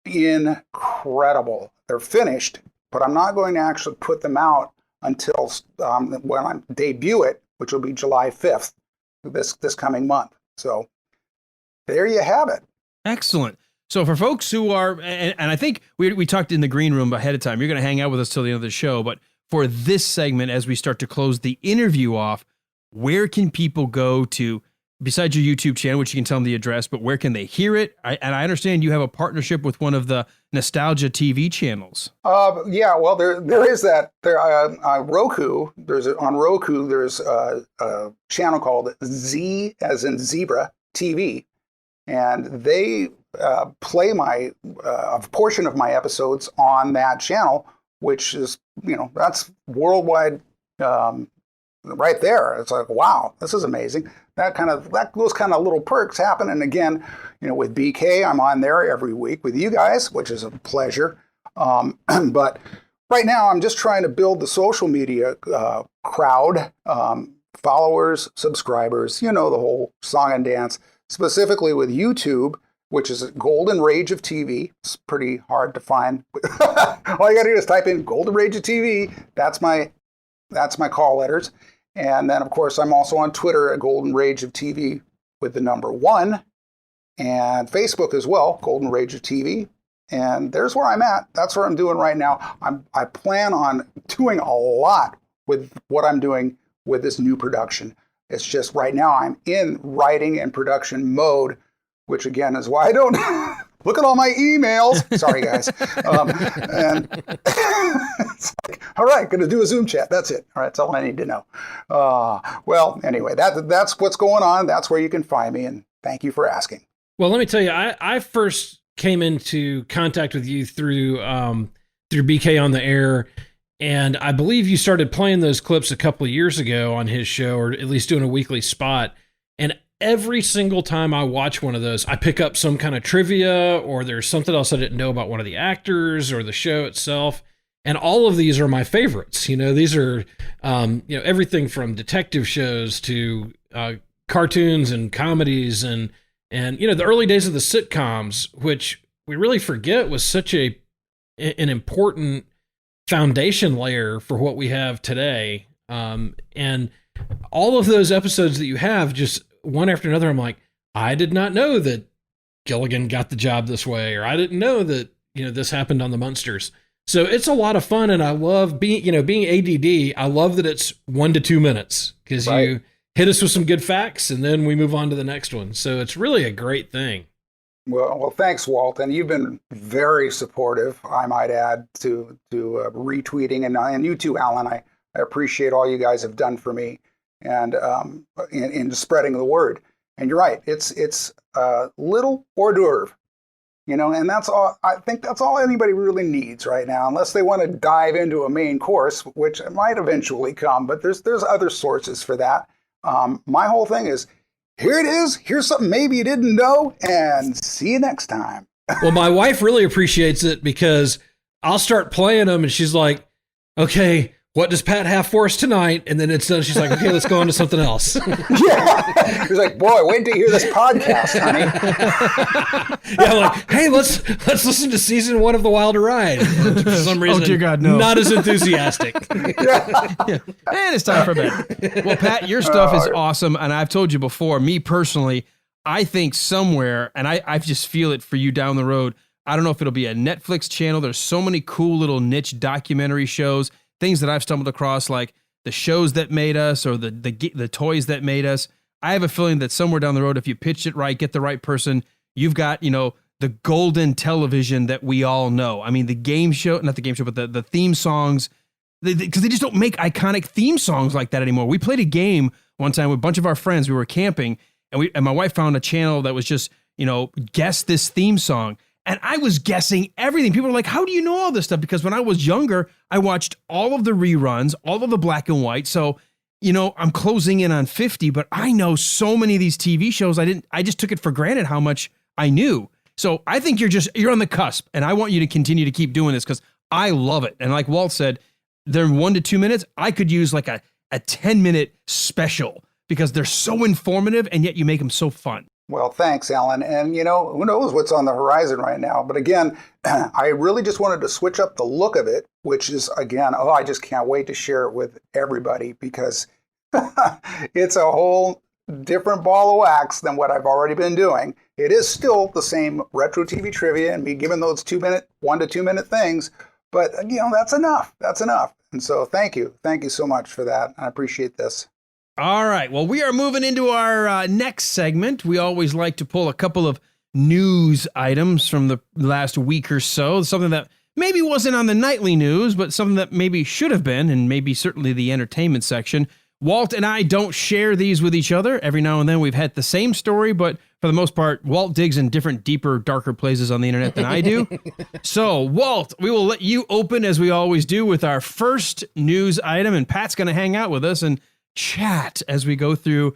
incredible. They're finished, but I'm not going to actually put them out until when I debut it, which will be July 5th, this coming month. So there you have it. Excellent. So for folks who are, and I think we talked in the green room ahead of time, you're going to hang out with us till the end of the show, but for this segment, as we start to close the interview off, where can people go to, besides your YouTube channel, which you can tell them the address, but where can they hear it? And I understand you have a partnership with one of the Nostalgia TV channels. Yeah, well, there is that. Roku. On Roku, there's a channel called Z as in Zebra TV, and they play a portion of my episodes on that channel, which is, that's worldwide right there. It's like, wow, this is amazing. Those kind of little perks happen. And again, with BK, I'm on there every week with you guys, which is a pleasure. But right now, I'm just trying to build the social media crowd, followers, subscribers, the whole song and dance, specifically with YouTube, which is a Golden Rage of TV. It's pretty hard to find. All you got to do is type in Golden Rage of TV. That's my call letters. And then, of course, I'm also on Twitter at Golden Rage of TV with the number 1, and Facebook as well, Golden Rage of TV. And there's where I'm at. That's what I'm doing right now. I plan on doing a lot with what I'm doing with this new production. It's just right now I'm in writing and production mode, which again is why I don't look at all my emails. Sorry, guys. And it's like, all right, going to do a Zoom chat. That's it. All right, that's all I need to know. Well, anyway, that's what's going on. That's where you can find me. And thank you for asking. Well, let me tell you, I first came into contact with you through BK on the Air. And I believe you started playing those clips a couple of years ago on his show, or at least doing a weekly spot. And every single time I watch one of those, I pick up some kind of trivia, or there's something else I didn't know about one of the actors or the show itself. And all of these are my favorites. These are, everything from detective shows to cartoons and comedies and the early days of the sitcoms, which we really forget was such an important foundation layer for what we have today. And all of those episodes that you have, just one after another, I'm like, I did not know that Gilligan got the job this way, or I didn't know that, this happened on the Munsters. So it's a lot of fun. And I love being ADD. I love that it's 1 to 2 minutes, because right. You hit us with some good facts and then we move on to the next one. So it's really a great thing. Well, thanks, Walt. And you've been very supportive, I might add, to retweeting. And you too, Alan. I appreciate all you guys have done for me and in spreading the word. And you're right. It's a little hors d'oeuvre, and that's all. I think that's all anybody really needs right now, unless they want to dive into a main course, which might eventually come. But there's other sources for that. My whole thing is, here it is. Here's something maybe you didn't know, and see you next time. Well, my wife really appreciates it because I'll start playing them and she's like, okay, what does Pat have for us tonight? And then it's done. She's like, okay, let's go on to something else. Yeah. She's like, boy, wait to hear this podcast, honey. Yeah, I'm like, hey, let's listen to season 1 of The Wilder Ride. For some reason, Oh, dear God, no. not as enthusiastic. Yeah. And it's time for bed. Well, Pat, your stuff is awesome. And I've told you before, me personally, I think somewhere, and I just feel it for you down the road, I don't know if it'll be a Netflix channel. There's so many cool little niche documentary shows, things that I've stumbled across, like the shows that made us or the toys that made us. I have a feeling that somewhere down the road, if you pitch it right, get the right person, you've got, the golden television that we all know. I mean, the game show, not the game show, but the theme songs, because they just don't make iconic theme songs like that anymore. We played a game one time with a bunch of our friends. We were camping, and my wife found a channel that was just, guess this theme song. And I was guessing everything. People were like, how do you know all this stuff? Because when I was younger, I watched all of the reruns, all of the black and white. So, I'm closing in on 50, but I know so many of these TV shows. I just took it for granted how much I knew. So I think you're on the cusp, and I want you to continue to keep doing this because I love it. And like Walt said, they're 1 to 2 minutes. I could use like a 10-minute special because they're so informative and yet you make them so fun. Well, thanks, Alan. And, who knows what's on the horizon right now. But again, I really just wanted to switch up the look of it, which is, again, I just can't wait to share it with everybody because it's a whole different ball of wax than what I've already been doing. It is still the same retro TV trivia and me giving those 1 to 2 minute things. But, that's enough. That's enough. And so thank you. Thank you so much for that. I appreciate this. All right. Well, we are moving into our next segment. We always like to pull a couple of news items from the last week or so, something that maybe wasn't on the nightly news, but something that maybe should have been, and maybe certainly the entertainment section. Walt and I don't share these with each other. Every now and then we've had the same story, but for the most part, Walt digs in different, deeper, darker places on the internet than I do. So, Walt, we will let you open, as we always do, with our first news item, and Pat's going to hang out with us and chat as we go through.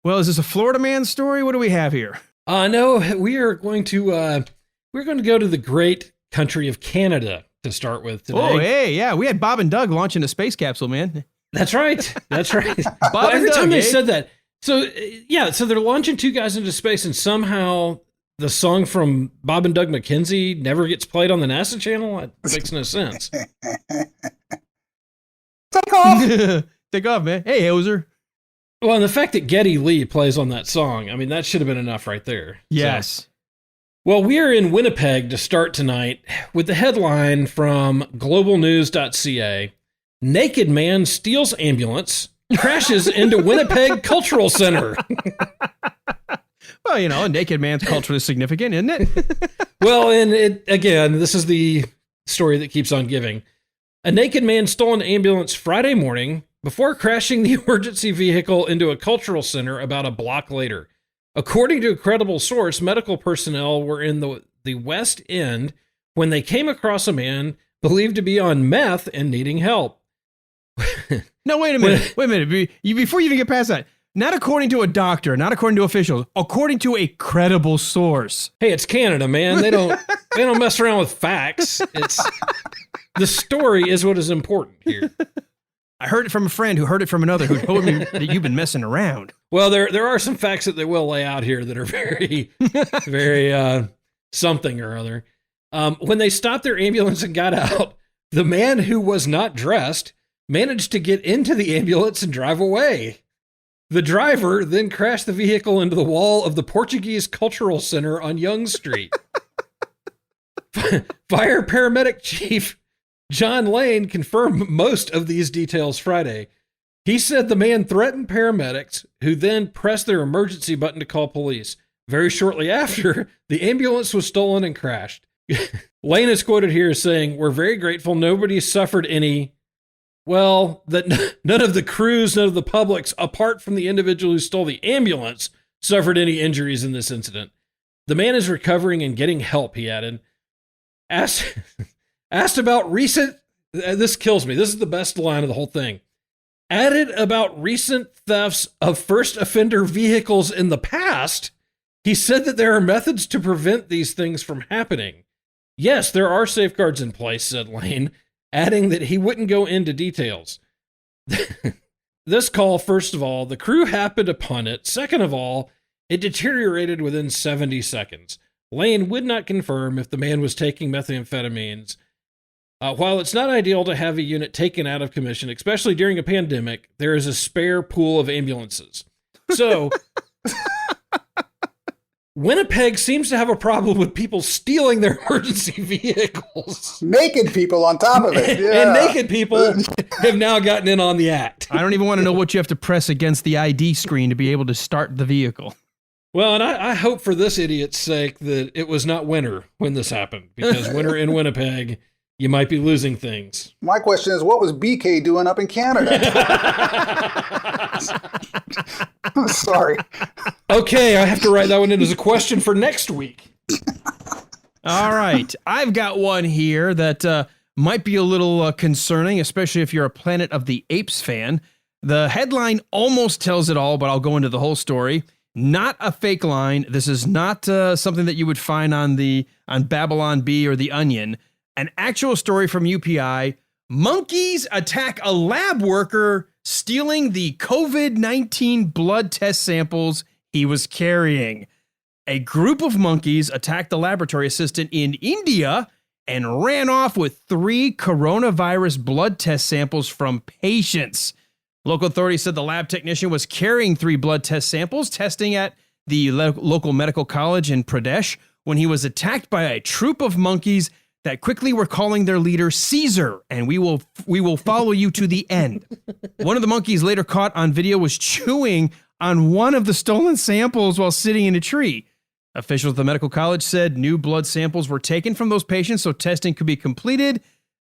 Well, is this a Florida man story? What do we have here? No, we are going to go to the great country of Canada to start with today. Oh, hey, yeah, we had Bob and Doug launching a space capsule, man. That's right. That's right. Bob every and Doug, time they eh? said that. So they're launching 2 guys into space, and somehow the song from Bob and Doug McKenzie never gets played on the NASA channel. That makes no sense. Take off. Take off, man. Hey, Hoser. Well, and the fact that Geddy Lee plays on that song, I mean, that should have been enough right there. Yes. So, well, we are in Winnipeg to start tonight with the headline from globalnews.ca. Naked man steals ambulance, crashes into Winnipeg Cultural Center. Well, a naked man's culturally significant, isn't it? Well, and this is the story that keeps on giving. A naked man stole an ambulance Friday morning before crashing the emergency vehicle into a cultural center about a block later. According to a credible source, medical personnel were in the West End when they came across a man believed to be on meth and needing help. No, wait a minute. Before you even get past that, not according to a doctor, not according to officials, according to a credible source. Hey, it's Canada, man. They don't mess around with facts. The story is what is important here. I heard it from a friend who heard it from another who told me that you've been messing around. Well, there are some facts that they will lay out here that are very, very something or other. When they stopped their ambulance and got out, the man who was not dressed managed to get into the ambulance and drive away. The driver then crashed the vehicle into the wall of the Portuguese Cultural Center on Yonge Street. Fire paramedic chief John Lane confirmed most of these details Friday. He said the man threatened paramedics, who then pressed their emergency button to call police. Very shortly after, the ambulance was stolen and crashed. Lane is quoted here as saying, "We're very grateful nobody suffered any, that none of the crews, none of the publics, apart from the individual who stole the ambulance, suffered any injuries in this incident. The man is recovering and getting help," he added. Asked about recent, this kills me. This is the best line of the whole thing. added about recent thefts of first offender vehicles in the past. He said that there are methods to prevent these things from happening. Yes, there are safeguards in place, said Lane, adding that he wouldn't go into details. This call, first of all, the crew happened upon it. Second of all, it deteriorated within 70 seconds. Lane would not confirm if the man was taking methamphetamines. While it's not ideal to have a unit taken out of commission, especially during a pandemic, there is a spare pool of ambulances. So, Winnipeg seems to have a problem with people stealing their emergency vehicles. Naked people on top of it. Yeah. And naked people have now gotten in on the act. I don't even want to know what you have to press against the ID screen to be able to start the vehicle. Well, and I hope for this idiot's sake that it was not winter when this happened, because winter in Winnipeg, you might be losing things. My question is, what was BK doing up in Canada? Sorry. Okay, I have to write that one in as a question for next week. All right. I've got one here that might be a little concerning, especially if you're a Planet of the Apes fan. The headline almost tells it all, but I'll go into the whole story. Not a fake line. This is not something that you would find on Babylon Bee or The Onion. An actual story from UPI. Monkeys attack a lab worker stealing the COVID-19 blood test samples he was carrying. A group of monkeys attacked the laboratory assistant in India and ran off with 3 coronavirus blood test samples from patients. Local authorities said the lab technician was carrying 3 blood test samples, testing at the local medical college in Pradesh, when he was attacked by a troop of monkeys that quickly were calling their leader Caesar, and we will follow you to the end. One of the monkeys later caught on video was chewing on one of the stolen samples while sitting in a tree. Officials at the medical college said new blood samples were taken from those patients so testing could be completed.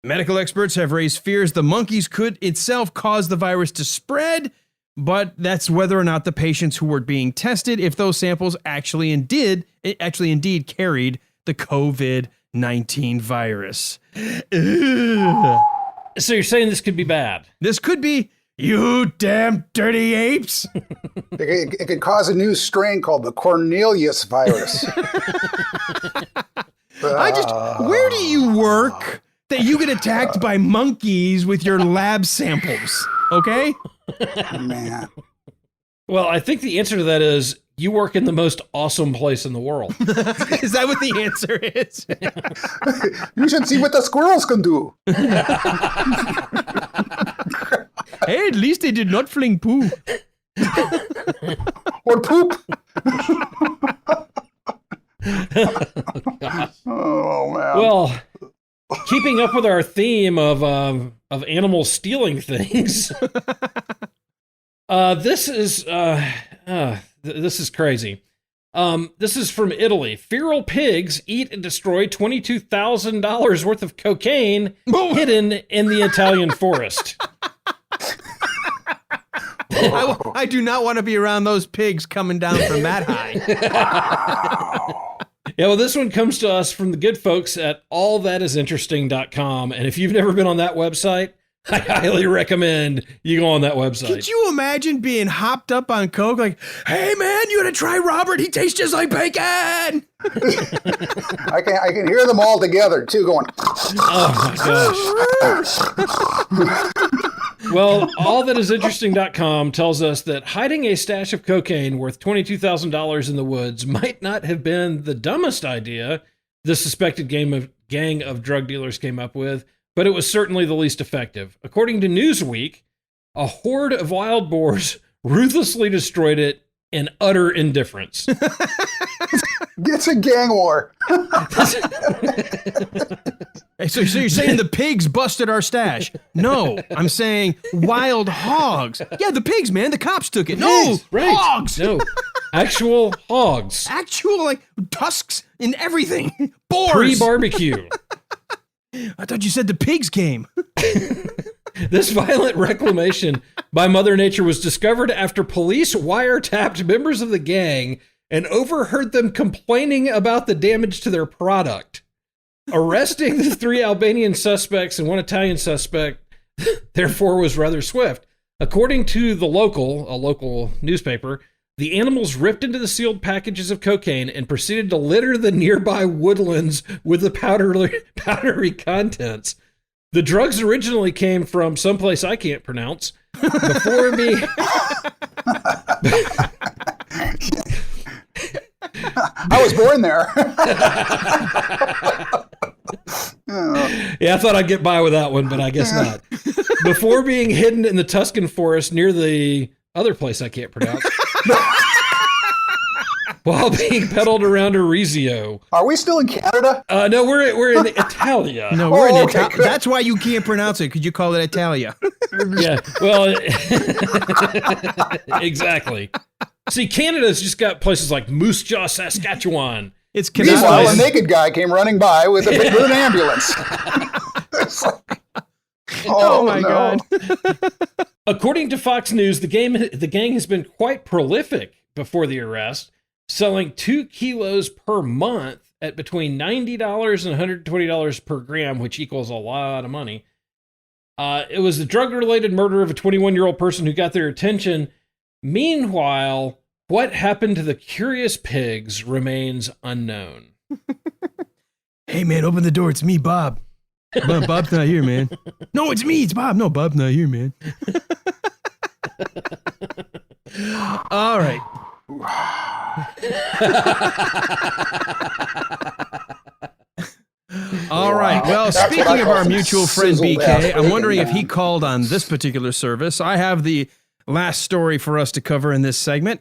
Medical experts have raised fears the monkeys could itself cause the virus to spread, but that's whether or not the patients who were being tested, if those samples actually indeed carried the COVID-19 virus. Ugh. So you're saying this could be bad? This could be, you damn dirty apes. It could cause a new strain called the Cornelius virus. Where do you work that you get attacked by monkeys with your lab samples? Okay? Man. Well, I think the answer to that is you work in the most awesome place in the world. Is that what the answer is? You should see what the squirrels can do. Hey, at least they did not fling poo. Or poop. Oh, oh, man. well, keeping up with our theme of animals stealing things, this is crazy. This is from Italy. Feral pigs eat and destroy $22,000 worth of cocaine hidden in the Italian forest. I do not want to be around those pigs coming down from that high. Yeah, well, this one comes to us from the good folks at allthatisinteresting.com. And if you've never been on that website, I highly recommend you go on that website. Could you imagine being hopped up on coke like, hey, man, you gotta try Robert. He tastes just like bacon. I can hear them all together, too, going. Oh, my gosh. Well, allthatisinteresting.com tells us that hiding a stash of cocaine worth $22,000 in the woods might not have been the dumbest idea the suspected gang of drug dealers came up with, but it was certainly the least effective. According to Newsweek, a horde of wild boars ruthlessly destroyed it in utter indifference. It's a gang war. So you're saying the pigs busted our stash? No, I'm saying wild hogs. Yeah, the pigs, man. The cops took it. No, right. Hogs. No, actual hogs. Actual, like, tusks and everything. Boars. Pre-barbecue. I thought you said the pigs came. This violent reclamation by Mother Nature was discovered after police wiretapped members of the gang and overheard them complaining about the damage to their product. Arresting the 3 Albanian suspects and 1 Italian suspect, therefore, was rather swift. According to a local newspaper, the animals ripped into the sealed packages of cocaine and proceeded to litter the nearby woodlands with the powdery contents. The drugs originally came from someplace I can't pronounce. Before me... I was born there. Yeah, I thought I'd get by with that one, but I guess not. Before being hidden in the Tuscan forest near the other place I can't pronounce, while being peddled around Arezzo. Are we still in Canada? No, we're in Italia. No, we're in okay, Italia. That's why you can't pronounce it, because you call it Italia. Yeah, well, exactly. See, Canada's just got places like Moose Jaw, Saskatchewan. It's Meanwhile, Canada. a naked guy came running by with an ambulance. It's like, Oh my God. According to Fox News, the gang has been quite prolific before the arrest, selling 2 kilos per month at between $90 and $120 per gram, which equals a lot of money. It was the drug-related murder of a 21-year-old person who got their attention. Meanwhile, what happened to the curious pigs remains unknown. Hey, man, open the door. It's me, Bob. Bob's not here, man. No, it's me. It's Bob. No, Bob's not here, man. All right. All right. Well, speaking of our mutual friend BK, I'm wondering if he called on this particular service. I have the last story for us to cover in this segment.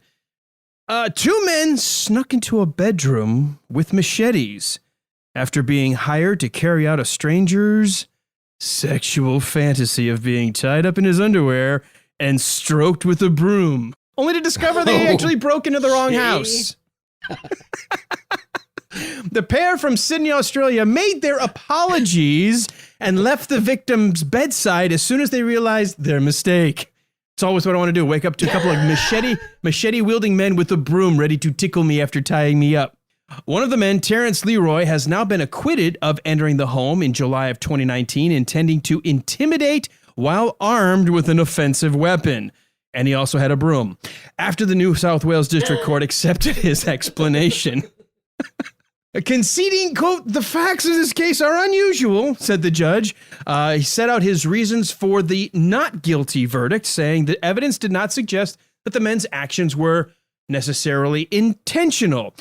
2 men snuck into a bedroom with machetes after being hired to carry out a stranger's sexual fantasy of being tied up in his underwear and stroked with a broom, only to discover they actually broke into the wrong house. The pair from Sydney, Australia made their apologies and left the victim's bedside as soon as they realized their mistake. It's always what I want to do. Wake up to a couple of machete-wielding men with a broom ready to tickle me after tying me up. One of the men, Terrence Leroy, has now been acquitted of entering the home in July of 2019, intending to intimidate while armed with an offensive weapon. And he also had a broom. After the New South Wales District Court accepted his explanation. Conceding, quote, the facts of this case are unusual, said the judge. He set out his reasons for the not guilty verdict, saying the evidence did not suggest that the men's actions were necessarily intentional.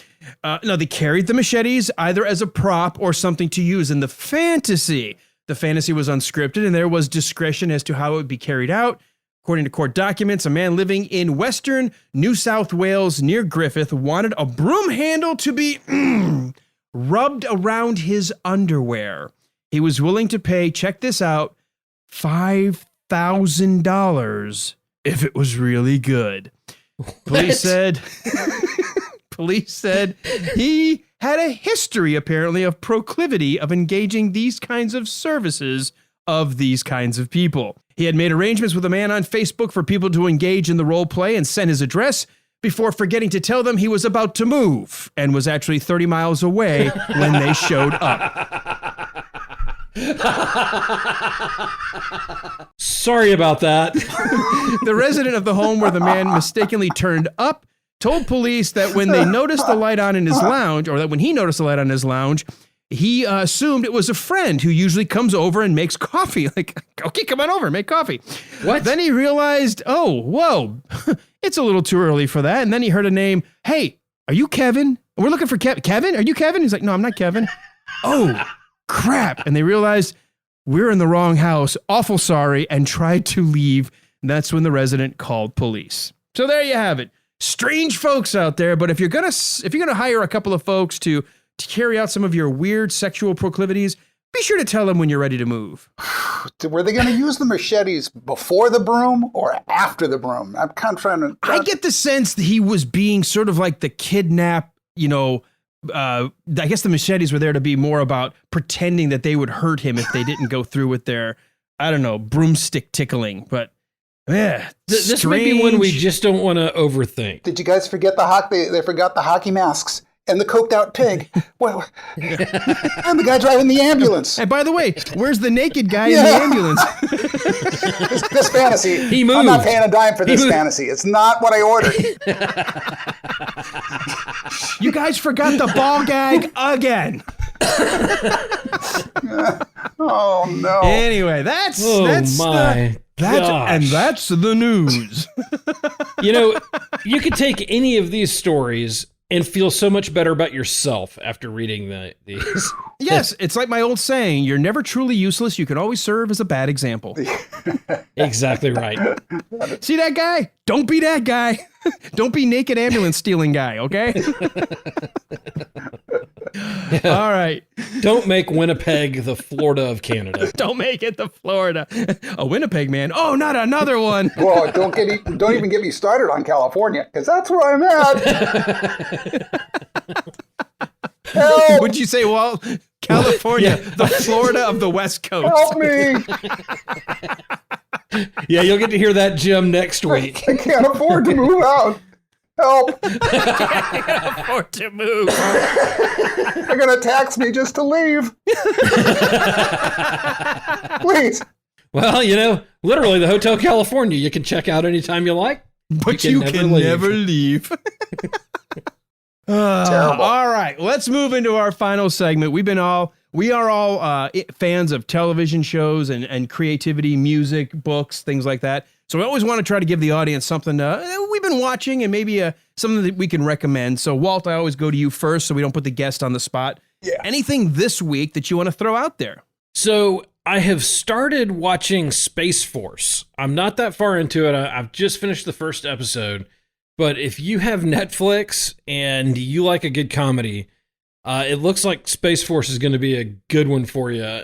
No, they carried the machetes either as a prop or something to use in the fantasy. The fantasy was unscripted and there was discretion as to how it would be carried out. According to court documents, a man living in western New South Wales near Griffith wanted a broom handle to be rubbed around his underwear. He was willing to pay, check this out, $5,000 if it was really good. Police said he had a history, apparently, of proclivity of engaging these kinds of services of these kinds of people. He had made arrangements with a man on Facebook for people to engage in the role play and sent his address before forgetting to tell them he was about to move and was actually 30 miles away when they showed up. Sorry about that. The resident of the home where the man mistakenly turned up told police that when they noticed the light on in his lounge, or that when he noticed the light on his lounge, he assumed it was a friend who usually comes over and makes coffee. Like, okay, come on over, make coffee. What? Then he realized, oh, whoa, it's a little too early for that. And then he heard a name. Hey, are you Kevin? We're looking for Kevin. Are you Kevin? He's like, no, I'm not Kevin. Oh, crap. And they realized we're in the wrong house. Awful sorry. And tried to leave. And that's when the resident called police. So there you have it. Strange folks out there. But if you're gonna hire a couple of folks to carry out some of your weird sexual proclivities, be sure to tell them when you're ready to move. Were they going to use the machetes before the broom or after the broom? I'm kind of trying to... I get the sense that he was being sort of like the kidnap, I guess the machetes were there to be more about pretending that they would hurt him if they didn't go through with their, I don't know, broomstick tickling. But this may be one we just don't want to overthink. Did you guys forget they forgot the hockey masks? And the coked out pig. Well, I'm the guy driving the ambulance. And by the way, where's the naked guy in the ambulance? This fantasy, He moved. I'm not paying a dime for this fantasy. It's not what I ordered. You guys forgot the ball gag again. Oh no. Anyway, that's my gosh. And that's the news. You know, you could take any of these stories and feel so much better about yourself after reading these. Yes, it's like my old saying, you're never truly useless. You can always serve as a bad example. Exactly right. See that guy? Don't be that guy. Don't be naked ambulance stealing guy, okay? All right. Don't make Winnipeg the Florida of Canada. Don't make it the Florida. A Winnipeg man. Oh, not another one. Well, don't even get me started on California, because that's where I'm at. Help! Would you say, well, California, the Florida of the West Coast? Help me! Yeah, you'll get to hear that, Jim, next week. I can't afford to move out. Help! I can't afford to move. They're going to tax me just to leave. Please. Well, you know, literally the Hotel California, you can check out anytime you like. But you can never leave. Terrible. All right, let's move into our final segment. We are all fans of television shows and creativity, music, books, things like that. So we always want to try to give the audience something we've been watching and maybe something that we can recommend. So Walt, I always go to you first so we don't put the guest on the spot. Yeah. Anything this week that you want to throw out there? So I have started watching Space Force. I'm not that far into it. I've just finished the first episode. But if you have Netflix and you like a good comedy, it looks like Space Force is going to be a good one for you.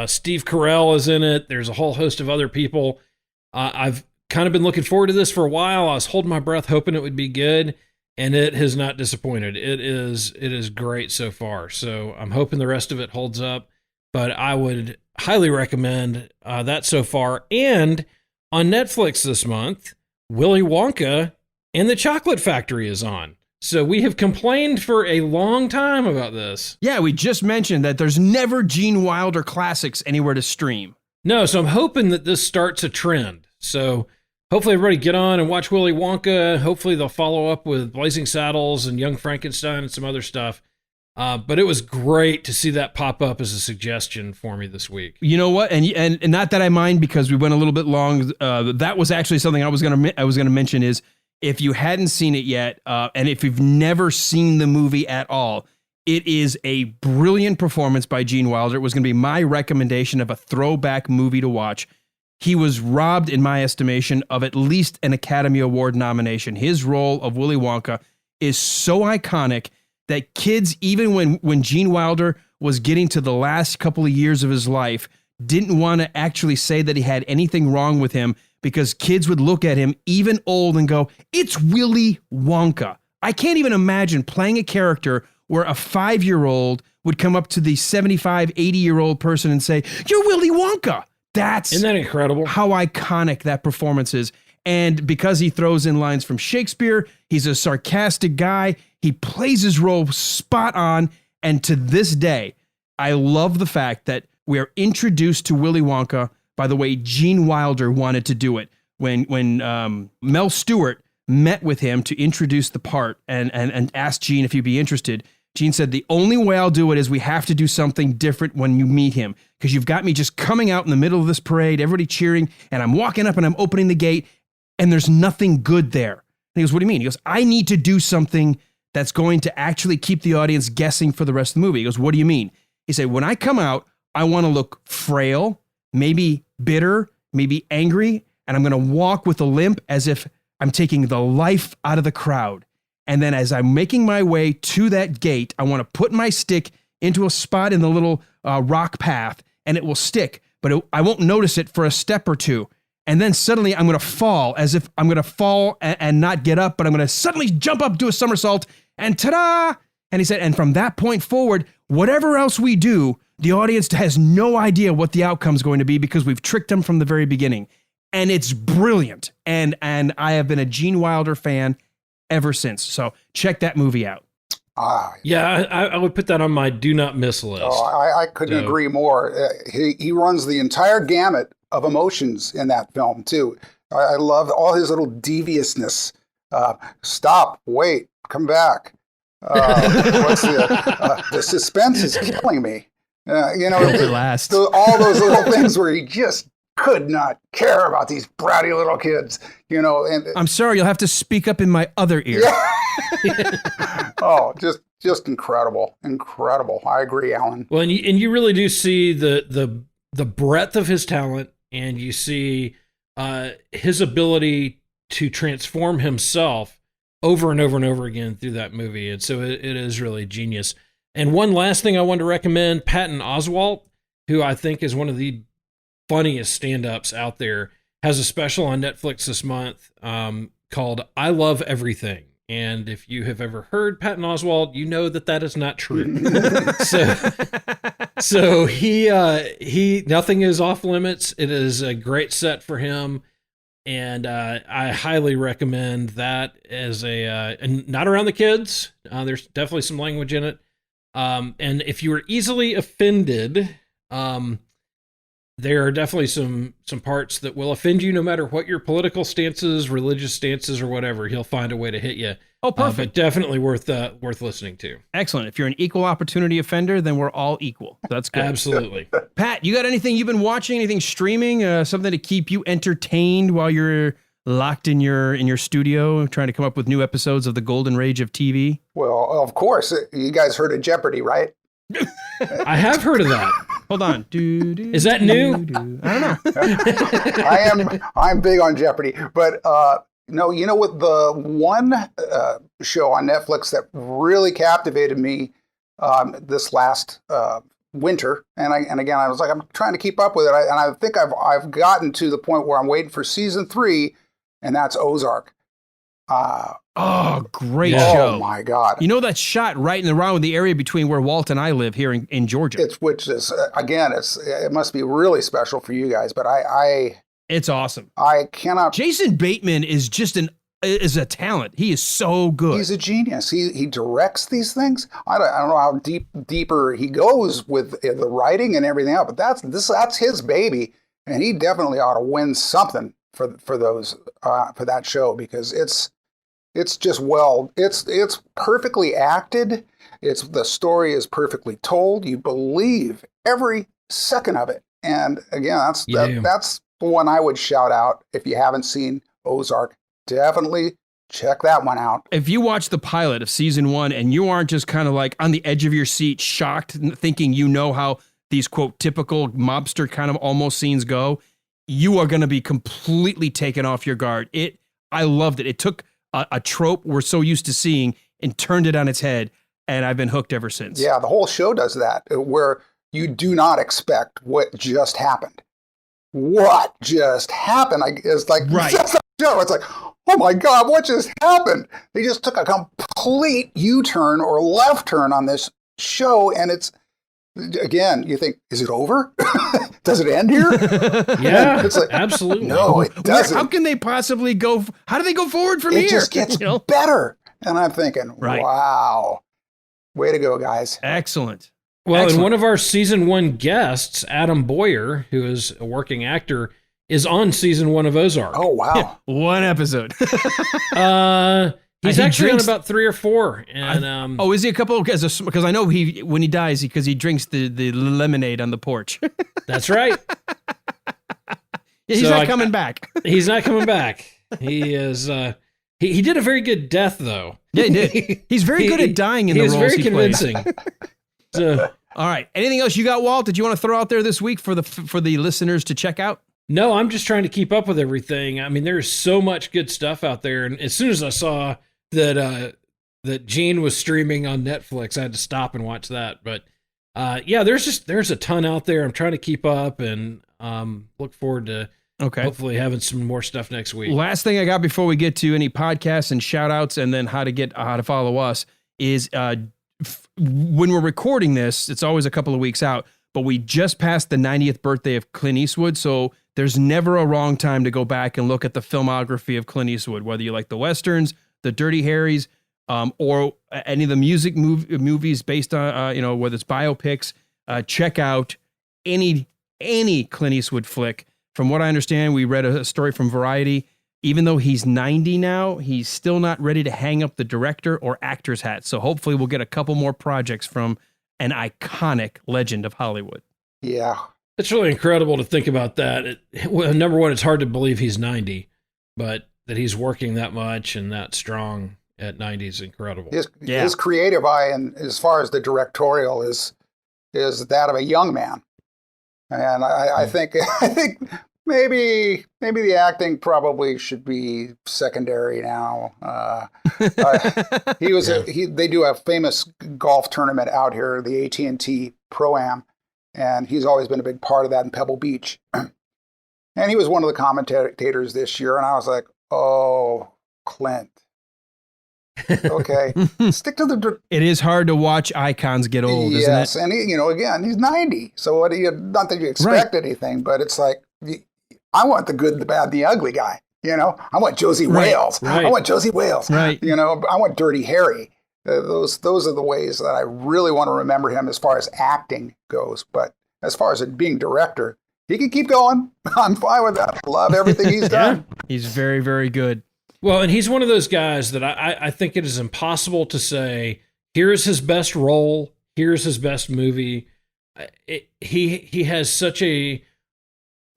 Steve Carell is in it. There's a whole host of other people. I've kind of been looking forward to this for a while. I was holding my breath, hoping it would be good, and it has not disappointed. It is great so far. So I'm hoping the rest of it holds up. But I would highly recommend that so far. And on Netflix this month, Willy Wonka and the Chocolate Factory is on. So we have complained for a long time about this. Yeah, we just mentioned that there's never Gene Wilder classics anywhere to stream. No, so I'm hoping that this starts a trend. So hopefully everybody get on and watch Willy Wonka. Hopefully they'll follow up with Blazing Saddles and Young Frankenstein and some other stuff. But it was great to see that pop up as a suggestion for me this week. You know what? And not that I mind because we went a little bit long. That was actually something I was gonna mention is if you hadn't seen it yet, and if you've never seen the movie at all, it is a brilliant performance by Gene Wilder. It was gonna be my recommendation of a throwback movie to watch. He was robbed, in my estimation, of at least an Academy Award nomination. His role of Willy Wonka is so iconic that kids, even when Gene Wilder was getting to the last couple of years of his life, didn't want to actually say that he had anything wrong with him because kids would look at him, even old, and go, it's Willy Wonka. I can't even imagine playing a character where a 5-year-old would come up to the 75, 80-year-old person and say, you're Willy Wonka. Isn't that incredible? How iconic that performance is. And because he throws in lines from Shakespeare, he's a sarcastic guy. He plays his role spot on. And to this day, I love the fact that we are introduced to Willy Wonka by the way Gene Wilder wanted to do it. When Mel Stewart met with him to introduce the part and asked Gene if he'd be interested, Gene said, the only way I'll do it is we have to do something different when you meet him, because you've got me just coming out in the middle of this parade, everybody cheering, and I'm walking up and I'm opening the gate, and there's nothing good there. And he goes, what do you mean? He goes, I need to do something that's going to actually keep the audience guessing for the rest of the movie. He goes, what do you mean? He said, when I come out, I want to look frail, maybe bitter, maybe angry, and I'm going to walk with a limp as if I'm taking the life out of the crowd. And then as I'm making my way to that gate, I want to put my stick into a spot in the little rock path, and it will stick, but I won't notice it for a step or two. And then suddenly I'm going to fall, as if I'm going to fall and not get up, but I'm going to suddenly jump up, do a somersault, and ta-da! And he said, and from that point forward, whatever else we do, the audience has no idea what the outcome's going to be because we've tricked them from the very beginning. And it's brilliant. And I have been a Gene Wilder fan ever since. So check that movie out. Yeah, I would put that on my do not miss list. I couldn't agree more. He runs the entire gamut of emotions in that film too. I love all his little deviousness. Stop, wait, come back. The suspense is killing me. Last. All those little things where he just could not care about these bratty little kids, And I'm sorry, you'll have to speak up in my other ear. Yeah. Oh, just incredible, incredible. I agree, Alan. Well, and you really do see the breadth of his talent, and you see his ability to transform himself over and over and over again through that movie. And so it is really genius. And one last thing I wanted to recommend, Patton Oswalt, who I think is one of the funniest stand-ups out there, has a special on Netflix this month called I Love Everything. And if you have ever heard Patton Oswalt, you know that is not true. so he nothing is off limits. It is a great set for him. And I highly recommend that as and not around the kids. There's definitely some language in it. And if you were easily offended, there are definitely some parts that will offend you no matter what your political stances, religious stances, or whatever. He'll find a way to hit you. Oh, perfect. But definitely worth listening to. Excellent. If you're an equal opportunity offender, then we're all equal. That's good. Absolutely. Pat, you got anything you've been watching, anything streaming, something to keep you entertained while you're locked in your studio trying to come up with new episodes of the golden rage of TV? Well, of course. You guys heard of Jeopardy, right? I have heard of that. Hold on. Is that new? I don't know. I'm big on Jeopardy, but no, you know what? The one show on Netflix that really captivated me this last winter, and again, I was like, I'm trying to keep up with it, and I think I've gotten to the point where I'm waiting for season 3, and that's Ozark. Great show. Oh my God. That's shot right in around the area between where Walt and I live here in Georgia. Which is, again, it must be really special for you guys, but it's awesome. I cannot. Jason Bateman is is a talent. He is so good. He's a genius. He directs these things. I don't know how deeper he goes with the writing and everything else, but that's his baby, and he definitely ought to win something for that show, because it's just it's perfectly acted. The story is perfectly told. You believe every second of it. And again, that's the one I would shout out. If you haven't seen Ozark, definitely check that one out. If you watch the pilot of season 1 and you aren't just kind of like on the edge of your seat, shocked, thinking how these quote typical mobster kind of almost scenes go, you are going to be completely taken off your guard. I loved it. It took a trope we're so used to seeing and turned it on its head, and I've been hooked ever since. Yeah, the whole show does that, where you do not expect what just happened. What just happened? It's like, right. It's like, oh my God, what just happened? They just took a complete U-turn or left turn on this show, and it's, again, you think, is it over? Does it end here? Yeah, it's like, absolutely. No, it doesn't. How can they possibly go? How do they go forward from here? It just gets better. And I'm thinking, wow, way to go, guys. Excellent. Well, and one of our season 1 guests, Adam Boyer, who is a working actor, is on season 1 of Ozark. Oh, wow. One episode. He's actually on about 3 or 4. And is he a couple? Because I know when he dies, because he drinks the lemonade on the porch. That's right. He's not coming back. He's not coming back. He is. He did a very good death, though. Yeah, he did. He's very good at dying in the roles he plays. He's very convincing. All right. Anything else you got, Walt? Did you want to throw out there this week for the listeners to check out? No, I'm just trying to keep up with everything. I mean, there's so much good stuff out there, and as soon as I saw that Gene was streaming on Netflix, I had to stop and watch that. But there's a ton out there. I'm trying to keep up, and look forward to hopefully having some more stuff next week. Last thing I got before we get to any podcasts and shout outs and then how to follow us is when we're recording this, it's always a couple of weeks out, but we just passed the 90th birthday of Clint Eastwood. So there's never a wrong time to go back and look at the filmography of Clint Eastwood, whether you like the Westerns, the Dirty Harrys, or any of the music movies based on, whether it's biopics. Check out any Clint Eastwood flick from what I understand, we read a story from Variety. Even though he's 90 now, he's still not ready to hang up the director or actor's hat. So hopefully we'll get a couple more projects from an iconic legend of Hollywood. Yeah. It's really incredible to think about that. Well, number one, it's hard to believe he's 90, but that he's working that much and that strong at 90 is incredible. His creative eye, and as far as the directorial, is that of a young man. And I think maybe the acting probably should be secondary now. They do a famous golf tournament out here, the AT&T Pro-Am, and he's always been a big part of that in Pebble Beach. And he was one of the commentators this year, and I was like, oh, Clint. Okay, stick to the. It is hard to watch icons get old, isn't it? Yes, and again, he's 90. So what do you? Not that you expect anything, but it's like I want the good, the bad, the ugly guy. I want Josie Wales. Right. I want Josie Wales. Right. I want Dirty Harry. Those are the ways that I really want to remember him as far as acting goes. But as far as it being director, he can keep going. I'm fine with that. I love everything he's done. He's very, very good. Well, and he's one of those guys that I think it is impossible to say, here's his best role, here's his best movie. He has such a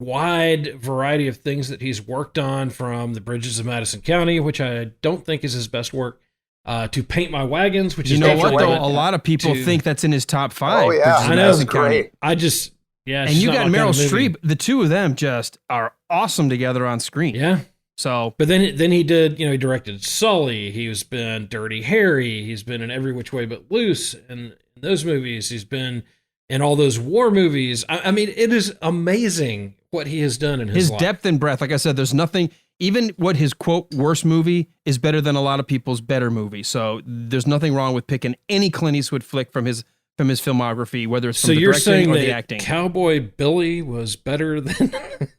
wide variety of things that he's worked on, from The Bridges of Madison County, which I don't think is his best work, to Paint My Wagons, which is what, though? A lot of people think that's in his top 5. Oh, yeah. I know. Great. And you got Meryl Streep. The two of them just are awesome together on screen. Yeah. So, but then he did, he directed Sully. He's been Dirty Harry. He's been in Every Which Way But Loose, and in those movies, he's been in all those war movies. I mean, it is amazing what he has done in his life. Depth and breadth. Like I said, there's nothing. Even what his quote worst movie is better than a lot of people's better movie. So there's nothing wrong with picking any Clint Eastwood flick from his filmography, whether it's from the directing or the acting. Cowboy Billy was better than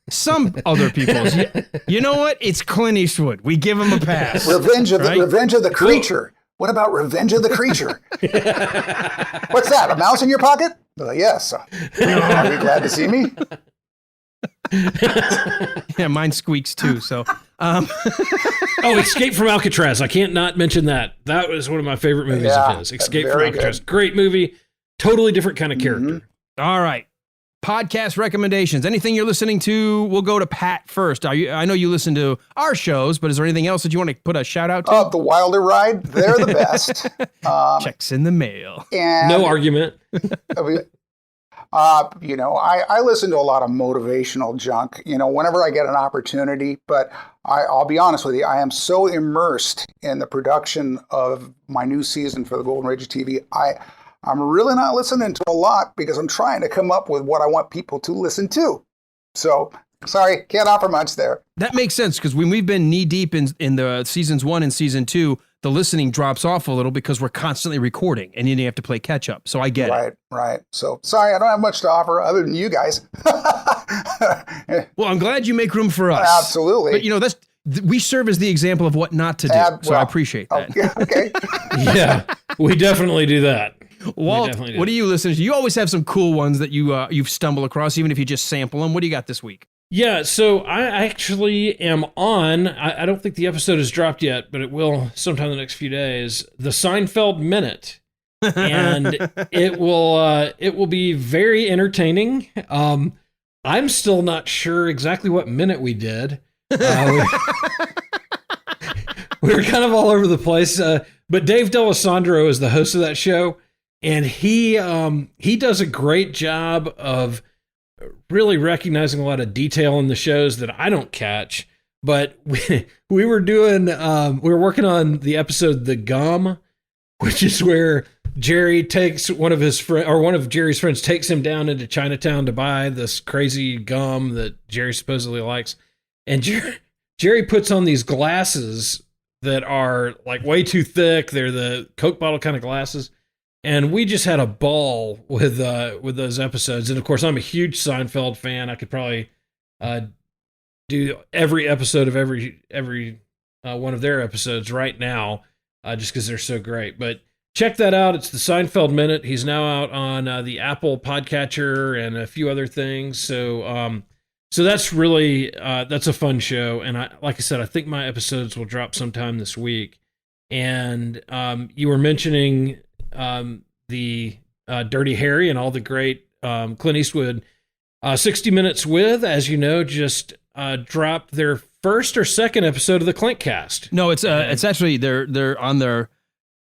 some other people's. You know what? It's Clint Eastwood. We give him a pass. Revenge of the Creature. What about Revenge of the Creature? What's that? A mouse in your pocket? Yes. Are you glad to see me? Yeah, mine squeaks too. So, Escape from Alcatraz. I can't not mention that. That was one of my favorite movies of his. Escape from Alcatraz. Good. Great movie. Totally different kind of character. Mm-hmm. All right. Podcast recommendations. Anything you're listening to? We'll go to Pat first. I know you listen to our shows, but is there anything else that you want to put a shout out to? The Wilder Ride. They're the best. Checks in the mail. And no argument. I listen to a lot of motivational junk, whenever I get an opportunity, but I'll be honest with you, I am so immersed in the production of my new season for the Golden Ridge TV. I'm really not listening to a lot because I'm trying to come up with what I want people to listen to. So, sorry, can't offer much there. That makes sense, because when we've been knee deep in the seasons 1 and season 2, the listening drops off a little because we're constantly recording and you have to play catch up. So I get it. Right. So sorry, I don't have much to offer other than you guys. Well, I'm glad you make room for us. Absolutely. But we serve as the example of what not to do. So I appreciate that. Okay. Yeah, we definitely do that. Walt, what do you listen to? You always have some cool ones that you've stumbled across, even if you just sample them. What do you got this week? Yeah, so I actually am on, I don't think the episode has dropped yet, but it will sometime in the next few days, the Seinfeld Minute. And it will be very entertaining. I'm still not sure exactly what minute we did. We were kind of all over the place, but Dave D'Alessandro is the host of that show, and he does a great job of really recognizing a lot of detail in the shows that I don't catch. But we were working on the episode The Gum, which is where Jerry takes one of Jerry's friends takes him down into Chinatown to buy this crazy gum that Jerry supposedly likes. And Jerry puts on these glasses that are like way too thick. They're the Coke bottle kind of glasses. And we just had a ball with those episodes. And of course, I'm a huge Seinfeld fan. I could probably do every episode of every one of their episodes right now, just because they're so great. But check that out. It's the Seinfeld Minute. He's now out on the Apple Podcatcher and a few other things. So So that's really that's a fun show, and like I said, I think my episodes will drop sometime this week. And you were mentioning the Dirty Harry and all the great Clint Eastwood 60 Minutes With, as you know, just dropped their first or second episode of the Clint Cast. No, it's actually they're on their.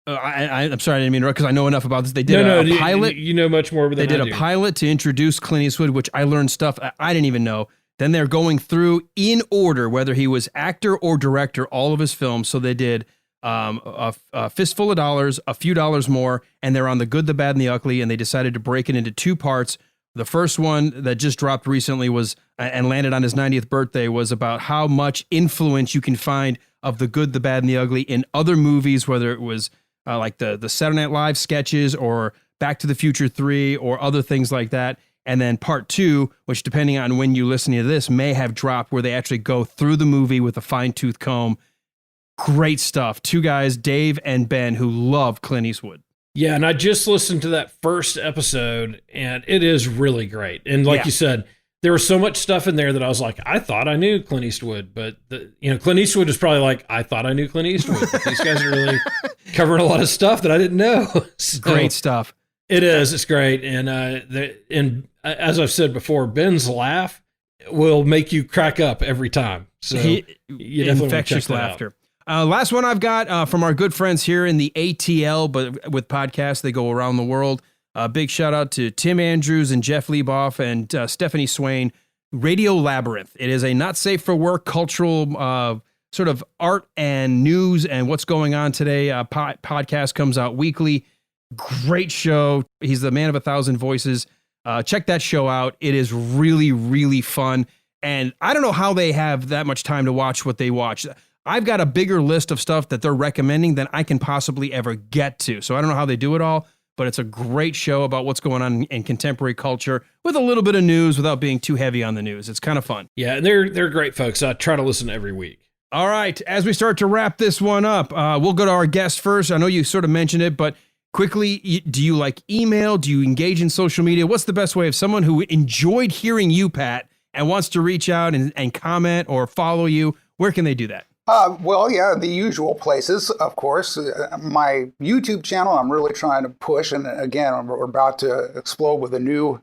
I'm sorry, I didn't mean to interrupt because I know enough about this. They did a pilot. You know much more than They did a pilot to introduce Clint Eastwood, which I learned stuff I didn't even know. Then they're going through in order, whether he was actor or director, all of his films. So they did a Fistful of Dollars, A Few Dollars More, and they're on The Good, the Bad, and the Ugly, and they decided to break it into 2 parts. The first one that just dropped recently was, and landed on his 90th birthday, was about how much influence you can find of The Good, the Bad, and the Ugly in other movies, whether it was like the Saturday Night Live sketches or Back to the Future 3 or other things like that. And then part 2, which depending on when you listen to this, may have dropped, where they actually go through the movie with a fine-tooth comb. Great stuff. 2 guys, Dave and Ben, who love Clint Eastwood. Yeah, and I just listened to that first episode, and it is really great. And like you said, there was so much stuff in there that I was like, I thought I knew Clint Eastwood, but Clint Eastwood is probably like, I thought I knew Clint Eastwood. But these guys are really covering a lot of stuff that I didn't know. So, great stuff. It is. It's great. And as I've said before, Ben's laugh will make you crack up every time. So infectious laughter. Last one I've got from our good friends here in the ATL, but with podcasts, they go around the world. Big shout out to Tim Andrews and Jeff Lieboff and Stephanie Swain. Radio Labyrinth. It is a not safe for work cultural sort of art and news and what's going on today. Podcast comes out weekly. Great show. He's the man of 1,000 voices. Check that show out. It is really, really fun. And I don't know how they have that much time to watch what they watch. I've got a bigger list of stuff that they're recommending than I can possibly ever get to. So I don't know how they do it all, but it's a great show about what's going on in contemporary culture with a little bit of news without being too heavy on the news. It's kind of fun. Yeah, and they're great folks. I try to listen every week. All right, as we start to wrap this one up, we'll go to our guest first. I know you sort of mentioned it, but quickly, do you like email? Do you engage in social media? What's the best way of someone who enjoyed hearing you, Pat, and wants to reach out and comment or follow you? Where can they do that? Well, yeah, the usual places, of course. My YouTube channel, I'm really trying to push, and again, we're about to explode with a new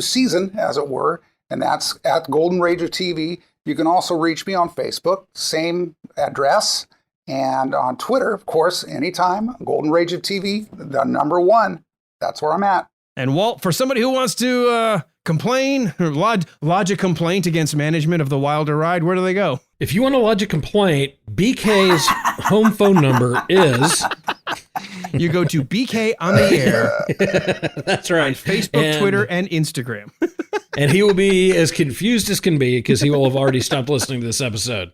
season, as it were, and that's at Golden Ranger TV. You can also reach me on Facebook, same address, and on Twitter, of course, anytime. Golden Ranger TV, the #1. That's where I'm at. And Walt, for somebody who wants to complain or lodge a complaint against management of the Wilder Ride, where do they go? If you want to lodge a complaint, BK's home phone number is... You go to BK on the air. That's right. On Facebook, Twitter, and Instagram. And he will be as confused as can be because he will have already stopped listening to this episode.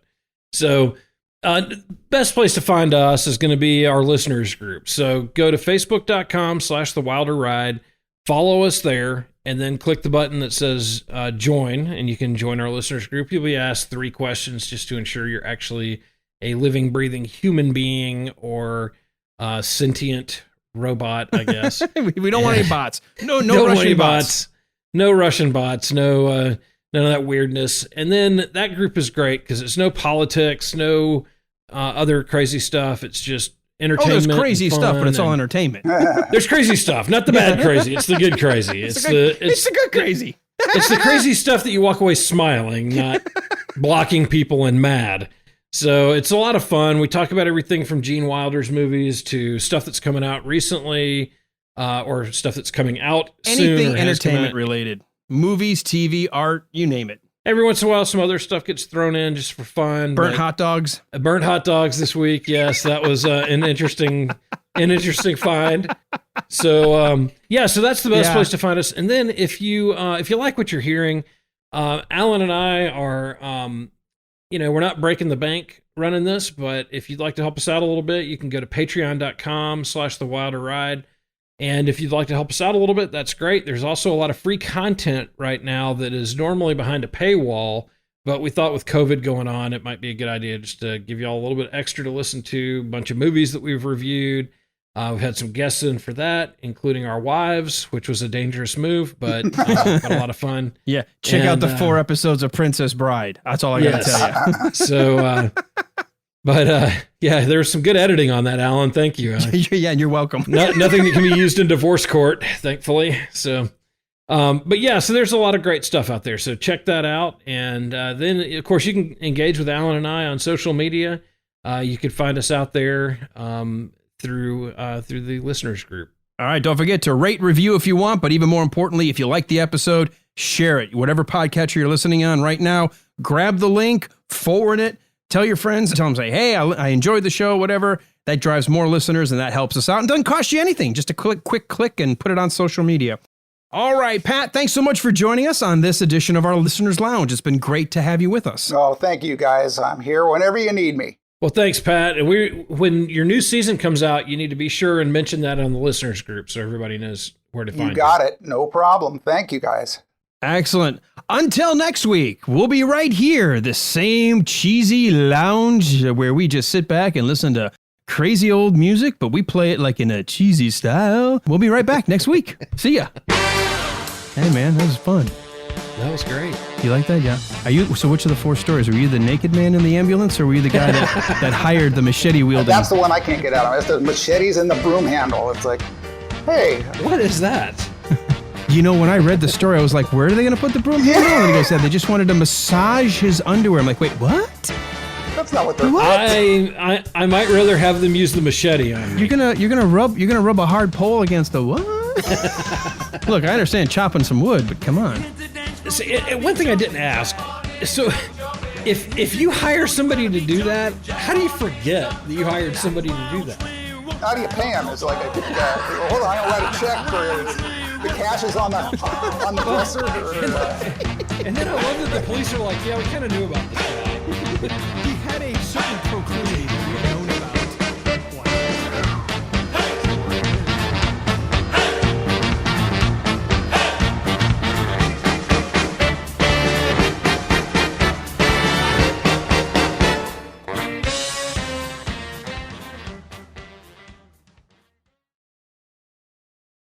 So best place to find us is going to be our listeners group. So go to facebook.com/The Wilder Ride, follow us there, and then click the button that says join, and you can join our listeners group. You'll be asked 3 questions just to ensure you're actually a living, breathing human being or sentient robot, I guess. We don't want any bots. No Russian bots. No Russian bots. No none of that weirdness. And then that group is great because it's no politics, no other crazy stuff. It's just entertainment. There's crazy stuff, but it's all entertainment. There's crazy stuff, not the bad crazy. It's the good crazy. It's the good crazy. It's the crazy stuff that you walk away smiling, not blocking people and mad. So it's a lot of fun. We talk about everything from Gene Wilder's movies to stuff that's coming out recently, or stuff that's coming out soon. Anything entertainment related. Movies, TV, art, you name it. Every once in a while, some other stuff gets thrown in just for fun. Burnt hot dogs. Burnt hot dogs this week. Yes, that was an interesting find. So so that's the best place to find us. And then if you like what you're hearing, Alan and I are we're not breaking the bank running this, but if you'd like to help us out a little bit, you can go to patreon.com/The Wilder Ride. And if you'd like to help us out a little bit, that's great. There's also a lot of free content right now that is normally behind a paywall, but we thought with COVID going on, it might be a good idea just to give you all a little bit extra to listen to, a bunch of movies that we've reviewed, We've had some guests in for that, including our wives, which was a dangerous move, but a lot of fun. Yeah, check out the 4 episodes of Princess Bride. That's all I got to tell you. So, yeah, there's some good editing on that, Alan. Thank you. Yeah, you're welcome. Nothing that can be used in divorce court, thankfully. So, but yeah, so there's a lot of great stuff out there. So check that out. And then, of course, you can engage with Alan and I on social media. You can find us out there through the listeners group. All right, don't forget to rate, review if you want, but even more importantly, if you like the episode, share it. Whatever podcatcher you're listening on right now, grab the link, forward it, tell your friends, tell them, say, hey, I enjoyed the show, whatever. That drives more listeners and that helps us out. And doesn't cost you anything, just a quick click and put it on social media. All right, Pat, thanks so much for joining us on this edition of our Listeners Lounge. It's been great to have you with us. Oh, thank you, guys. I'm here whenever you need me. Well, thanks, Pat. And when your new season comes out, you need to be sure and mention that on the listeners group so everybody knows where to find it. You got it. No problem. Thank you, guys. Excellent. Until next week, we'll be right here, the same cheesy lounge where we just sit back and listen to crazy old music, but we play it like in a cheesy style. We'll be right back next week. See ya. Hey, man, that was fun. That was great. You like that? Yeah. So which of the 4 stories? Were you the naked man in the ambulance, or were you the guy that hired the machete wielding? That's the one I can't get out of. It's the machetes and the broom handle. It's like, hey. What is that? You know, when I read the story, I was like, where are they going to put the broom handle? And he goes, they just wanted to massage his underwear. I'm like, wait, what? That's not what they're. What? I might rather have them use the machete on me. You're gonna rub a hard pole against the what? Look, I understand chopping some wood, but come on. See, one thing I didn't ask. So, if you hire somebody to do that, how do you forget that you hired somebody to do that? How do you pay him? It's like, hold on, I gotta write a check for the cash is on the dresser. And then I love that the police are like, yeah, we kind of knew about this guy. He had a